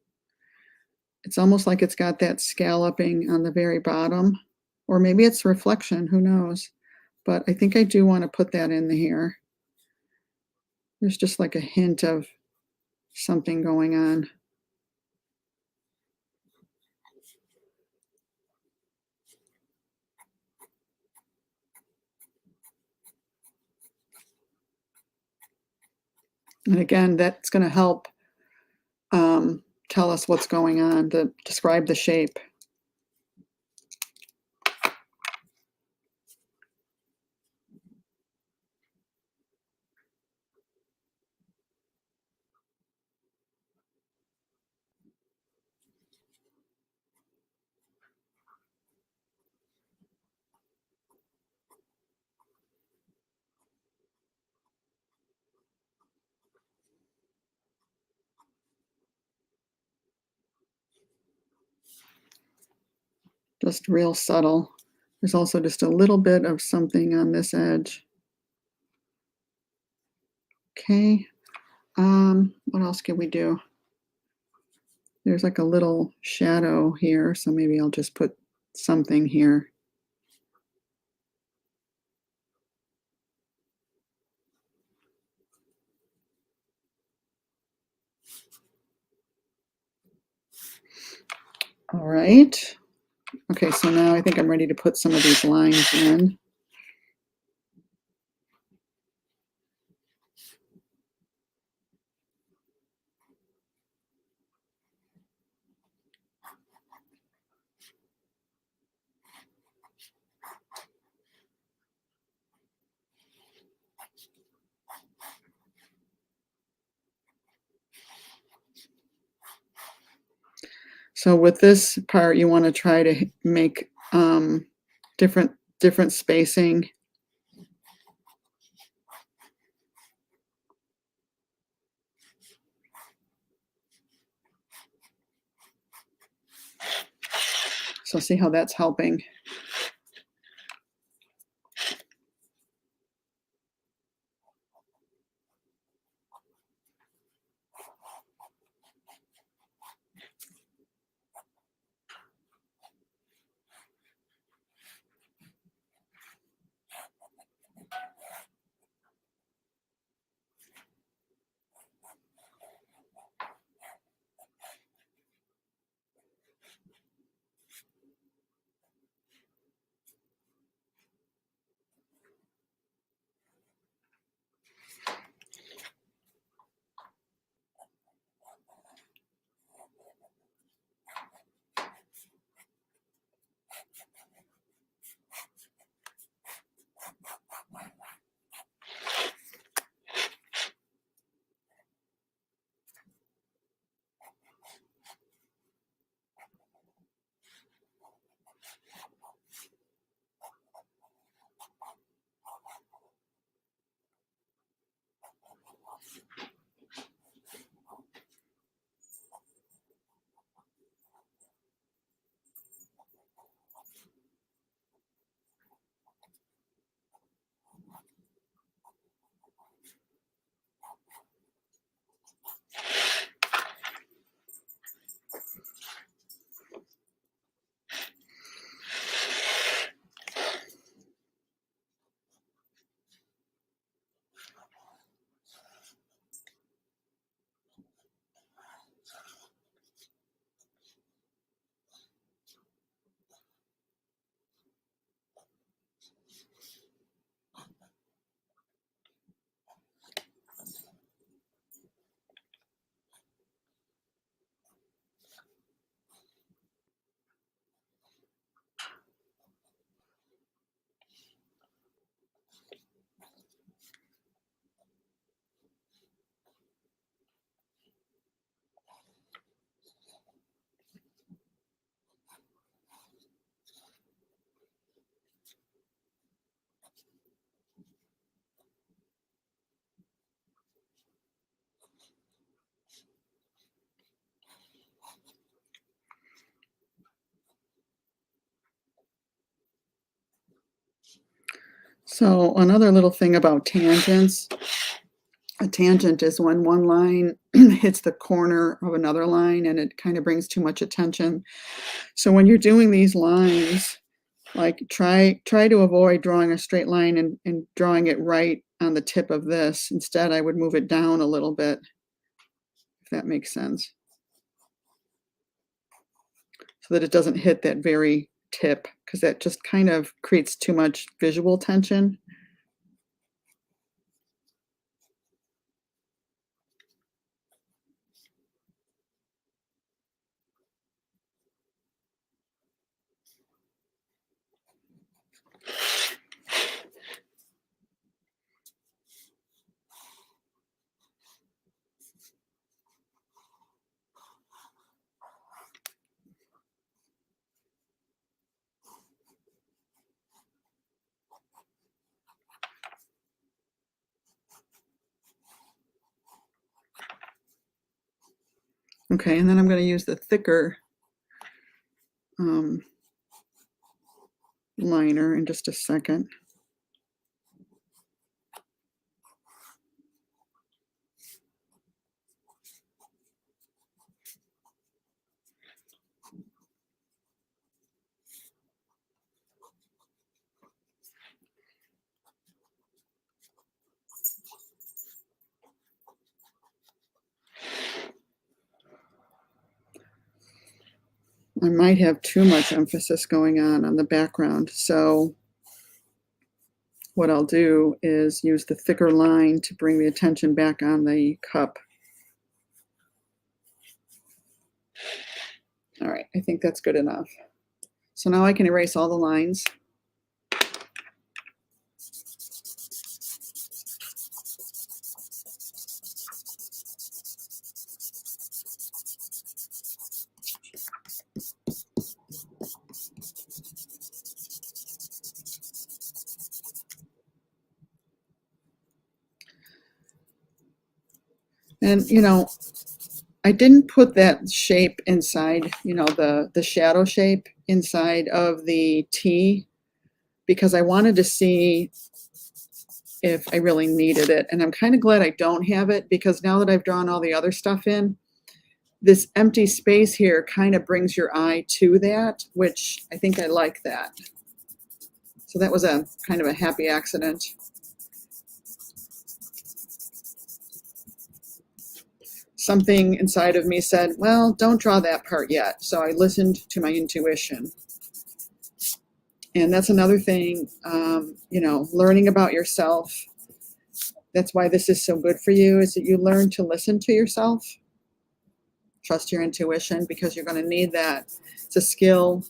It's almost like it's got that scalloping on the very bottom, or maybe it's reflection, who knows? But I think I do want to put that in here. There's just like a hint of something going on. And again, that's going to help tell us what's going on, to describe the shape. Just real subtle. There's also just a little bit of something on this edge. Okay. What else can we do? There's like a little shadow here, so maybe I'll just put something here. All right. Okay, so now I think I'm ready to put some of these lines in. So with this part, you want to try to make different spacing. So see how that's helping. So another little thing about tangents, a tangent is when one line hits the corner of another line and it kind of brings too much attention. So when you're doing these lines, like try to avoid drawing a straight line and drawing it right on the tip of this. Instead, I would move it down a little bit, if that makes sense, so that it doesn't hit that very tip, because that just kind of creates too much visual tension. Okay, and then I'm going to use the thicker um, liner in just a second. I might have too much emphasis going on the background, so what I'll do is use the thicker line to bring the attention back on the cup. All right, I think that's good enough. So now I can erase all the lines. And, you know, I didn't put that shape inside, you know, the shadow shape inside of the T, because I wanted to see if I really needed it. And I'm kind of glad I don't have it, because now that I've drawn all the other stuff in, this empty space here kind of brings your eye to that, which I think I like that. So that was a kind of a happy accident. Something inside of me said, well, don't draw that part yet. So I listened to my intuition. And that's another thing, you know, learning about yourself. That's why this is so good for you, is that you learn to listen to yourself, trust your intuition, because you're going to need that. It's a skill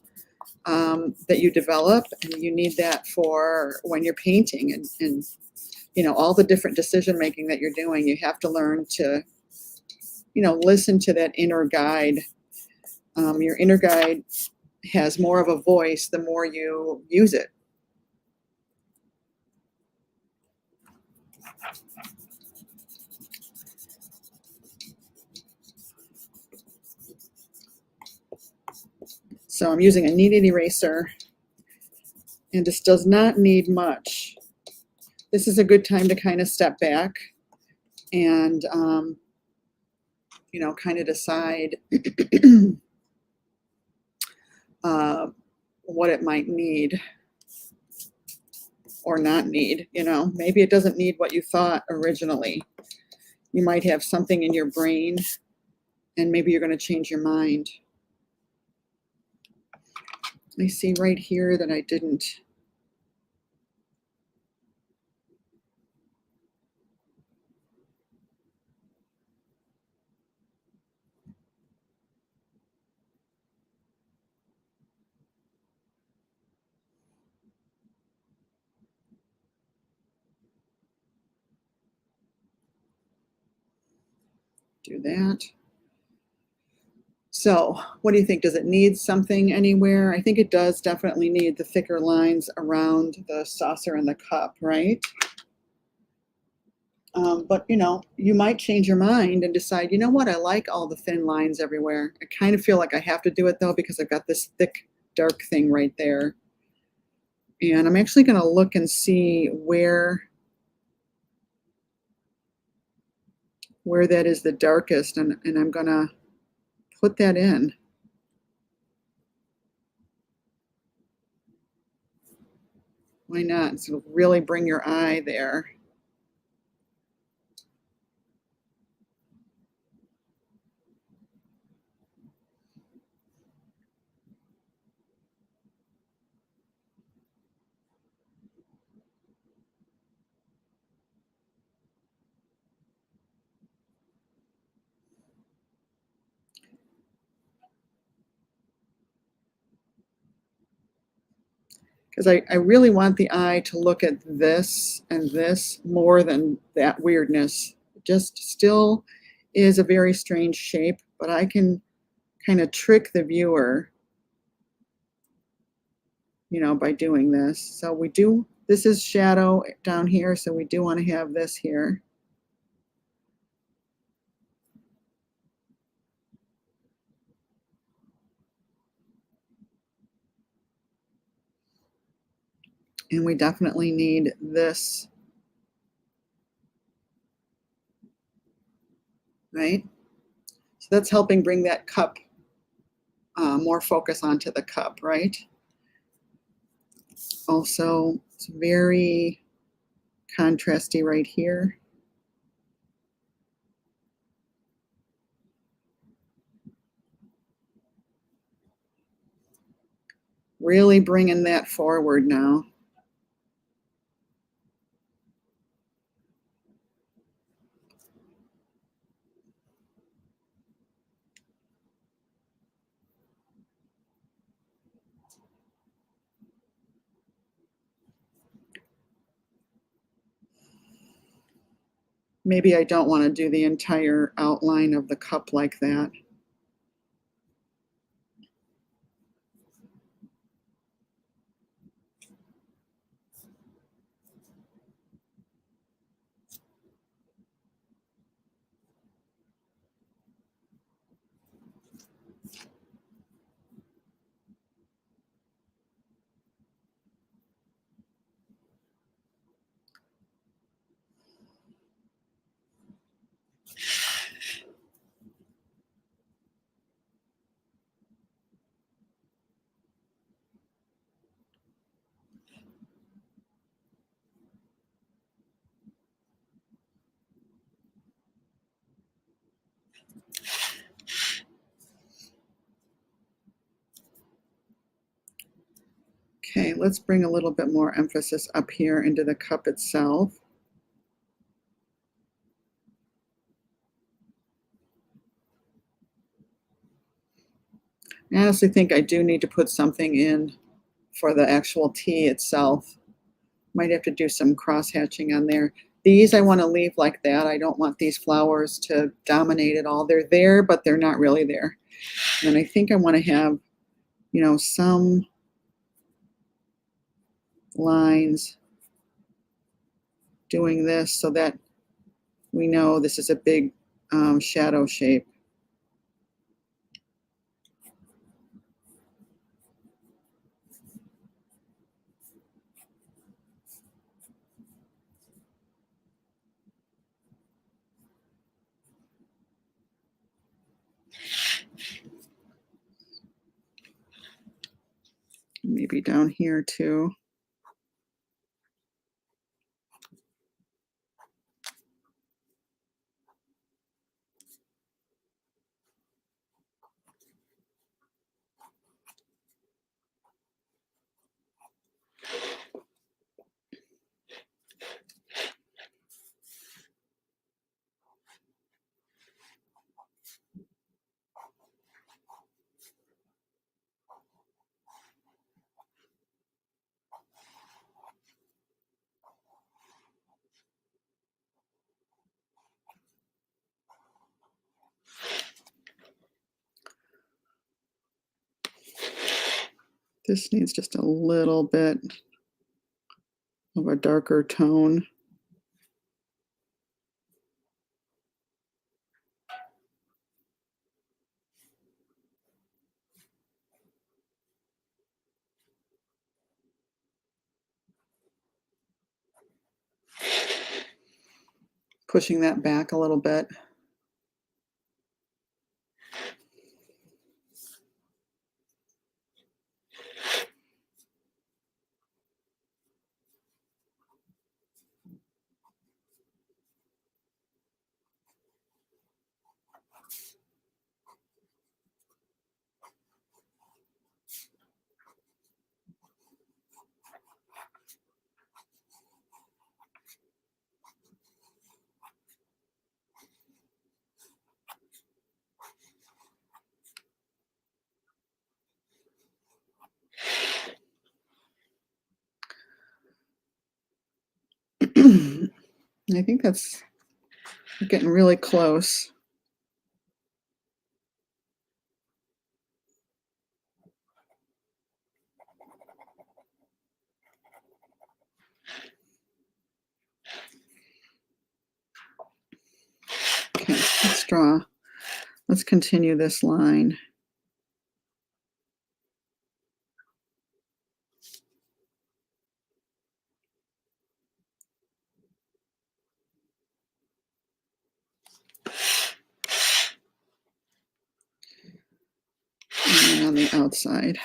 that you develop, and you need that for when you're painting and you know, all the different decision making that you're doing. You have to learn to, you know, listen to that inner guide. Your inner guide has more of a voice the more you use it. So I'm using a kneaded eraser, and this does not need much. This is a good time to kind of step back and, you know, kind of decide what it might need or not need. You know, maybe it doesn't need what you thought originally. You might have something in your brain, and maybe you're going to change your mind. I see right here that I didn't. Do that. So what do you think? Does it need something anywhere? I think it does definitely need the thicker lines around the saucer and the cup, right? But you know, you might change your mind and decide, you know what, I like all the thin lines everywhere. I kind of feel like I have to do it though, because I've got this thick, dark thing right there. And I'm actually going to look and see where that is the darkest, and I'm going to put that in. Why not? So really bring your eye there. Because I really want the eye to look at this and this more than that weirdness. It just still is a very strange shape, but I can kind of trick the viewer, by doing this. So this is shadow down here, so we do want to have this here. And we definitely need this, right? So that's helping bring that cup, more focus onto the cup, right? Also, it's very contrasty right here. Really bringing that forward now. Maybe I don't want to do the entire outline of the cup like that. Okay, let's bring a little bit more emphasis up here into the cup itself. I honestly think I do need to put something in for the actual tea itself. Might have to do some cross hatching on there. These I want to leave like that. I don't want these flowers to dominate it all. They're there, but they're not really there. And I think I want to have, some lines doing this so that we know this is a big shadow shape. Maybe down here too. This needs just a little bit of a darker tone. pushing that back a little bit. I think that's getting really close. Okay, let's draw. Let's continue this line. And on the outside.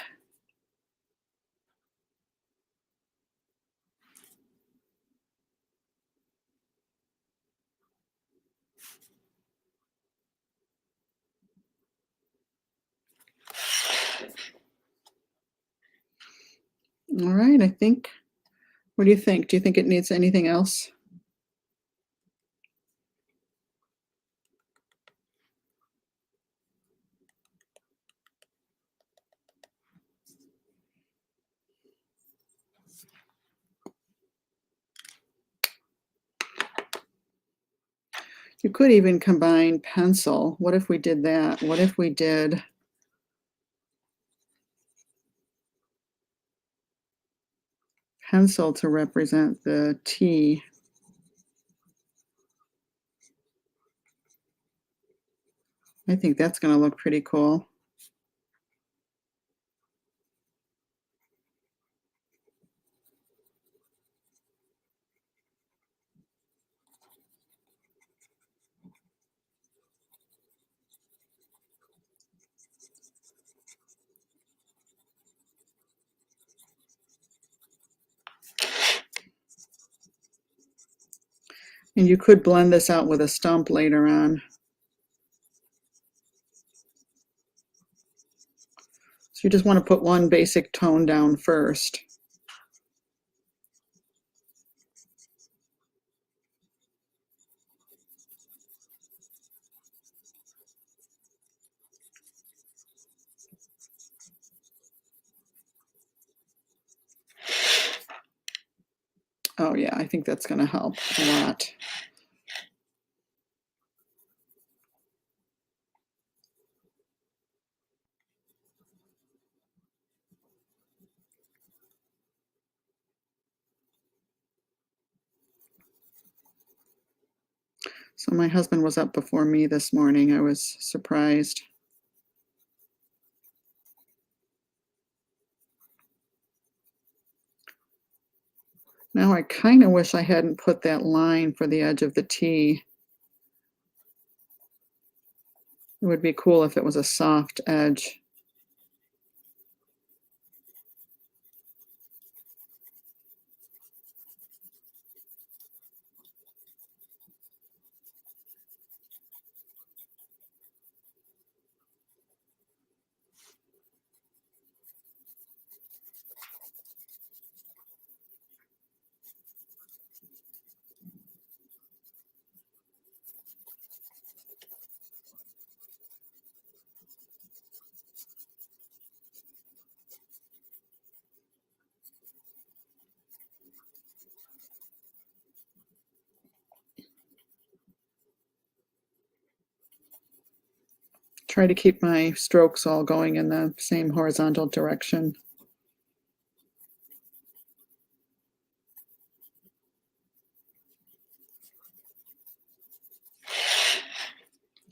All right, I think, what do you think? Do you think it needs anything else? You could even combine pencil. What if we did that? What if we did pencil to represent the T? I think that's going to look pretty cool. And you could blend this out with a stump later on. So you just want to put one basic tone down first. Oh yeah, I think that's going to help a lot. So my husband was up before me this morning. I was surprised. Now I kind of wish I hadn't put that line for the edge of the T. It would be cool if it was a soft edge. Try to keep my strokes all going in the same horizontal direction.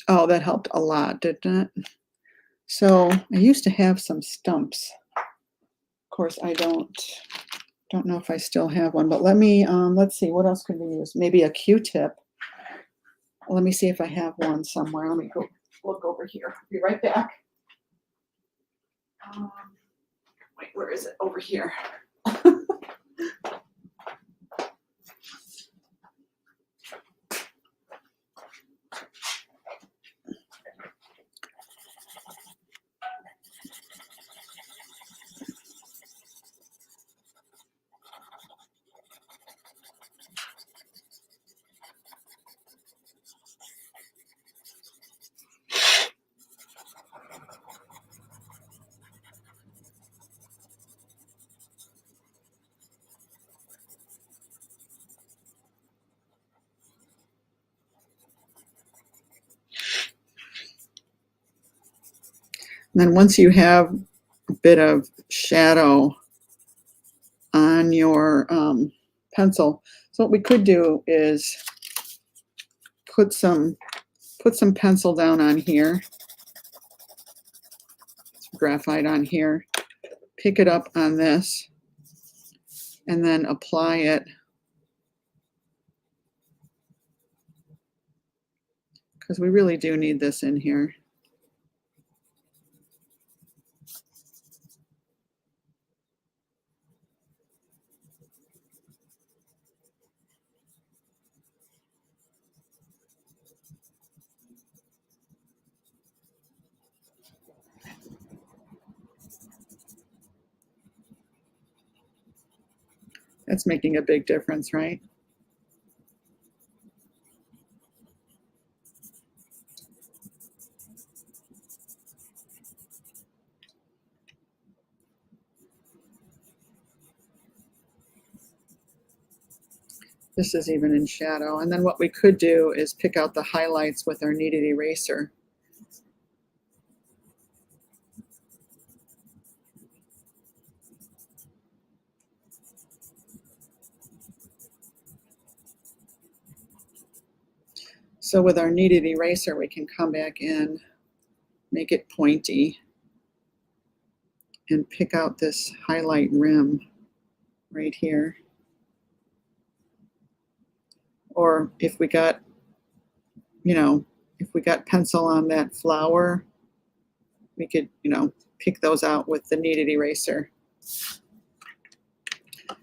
Oh, that helped a lot, didn't it? So I used to have some stumps. Of course, I don't know if I still have one, but let me, let's see, what else could we use? Maybe a Q-tip. Let me see if I have one somewhere. Let me go look over here. I'll be right back. Wait, where is it? Over here. And then once you have a bit of shadow on your pencil, so what we could do is put some pencil down on here, some graphite on here, pick it up on this, and then apply it, because we really do need this in here. That's making a big difference, right? This is even in shadow. And then what we could do is pick out the highlights with our kneaded eraser. So with our kneaded eraser, we can come back in, make it pointy, and pick out this highlight rim right here. Or if we got, if we got pencil on that flower, we could, pick those out with the kneaded eraser. I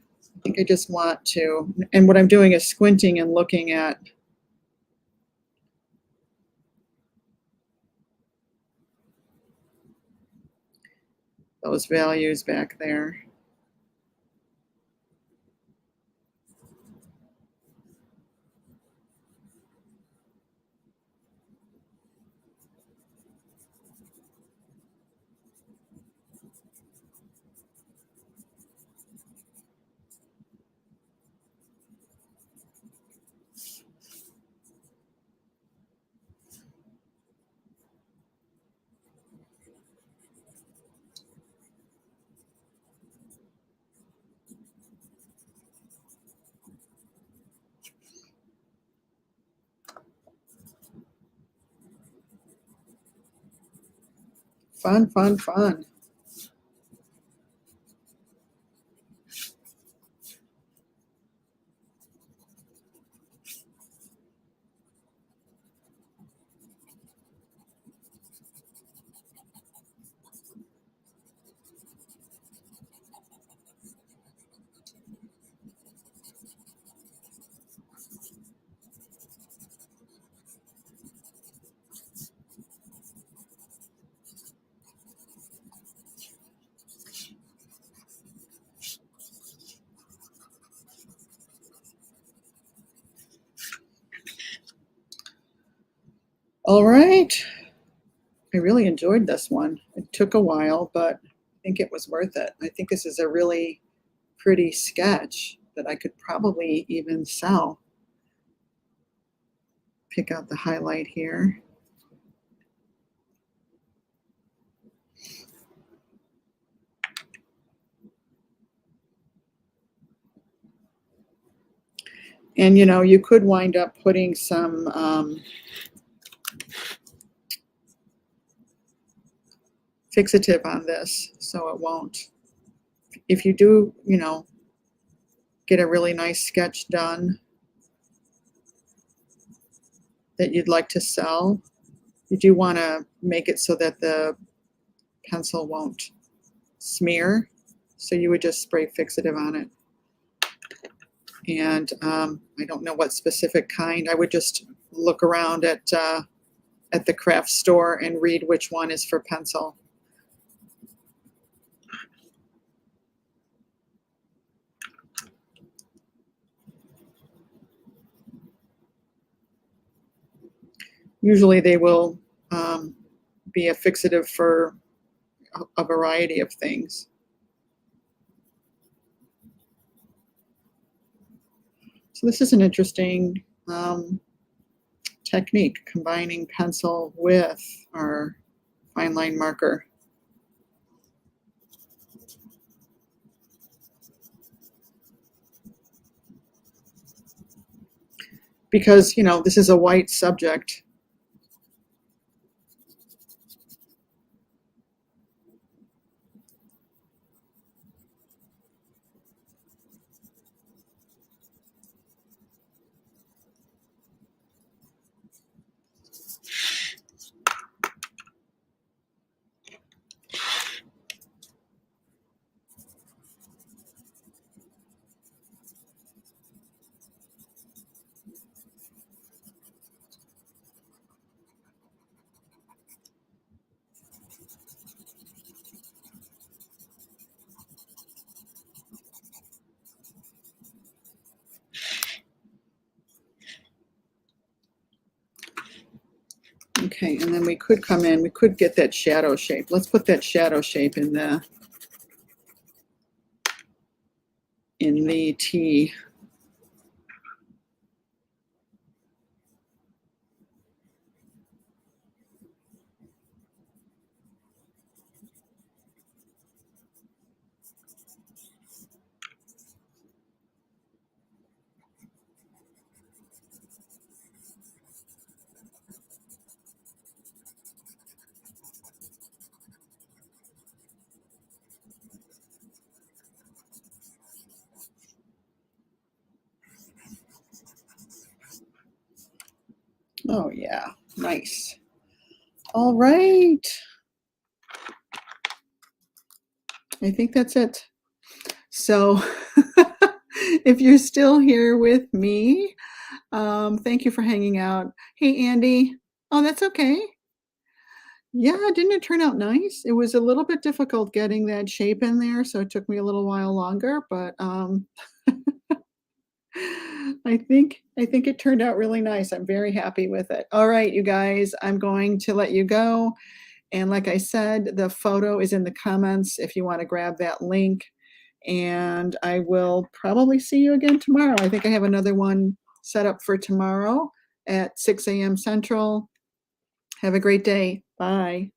think I just want to, and what I'm doing is squinting and looking at those values back there. Fun, fun, fun. All right. I really enjoyed this one. It took a while, but I think it was worth it. I think this is a really pretty sketch that I could probably even sell. Pick out the highlight here. And you could wind up putting some fixative on this so it won't. If you do, get a really nice sketch done, that you'd like to sell, you do want to make it so that the pencil won't smear. So you would just spray fixative on it. And I don't know what specific kind. I would just look around at the craft store and read which one is for pencil. Usually they will be a fixative for a variety of things. So this is an interesting technique, combining pencil with our fine line marker. Because, you know, this is a white subject. Okay, and then we could come in, we could get that shadow shape. Let's put that shadow shape in the T. Oh yeah, nice. All right. I think that's it. So if you're still here with me, thank you for hanging out. Hey, Andy. Oh, that's okay. Yeah, didn't it turn out nice? It was a little bit difficult getting that shape in there, so it took me a little while longer, but I think it turned out really nice. I'm very happy with it. All right, you guys, I'm going to let you go. And like I said, the photo is in the comments if you want to grab that link. And I will probably see you again tomorrow. I think I have another one set up for tomorrow at 6 a.m. Central. Have a great day. Bye.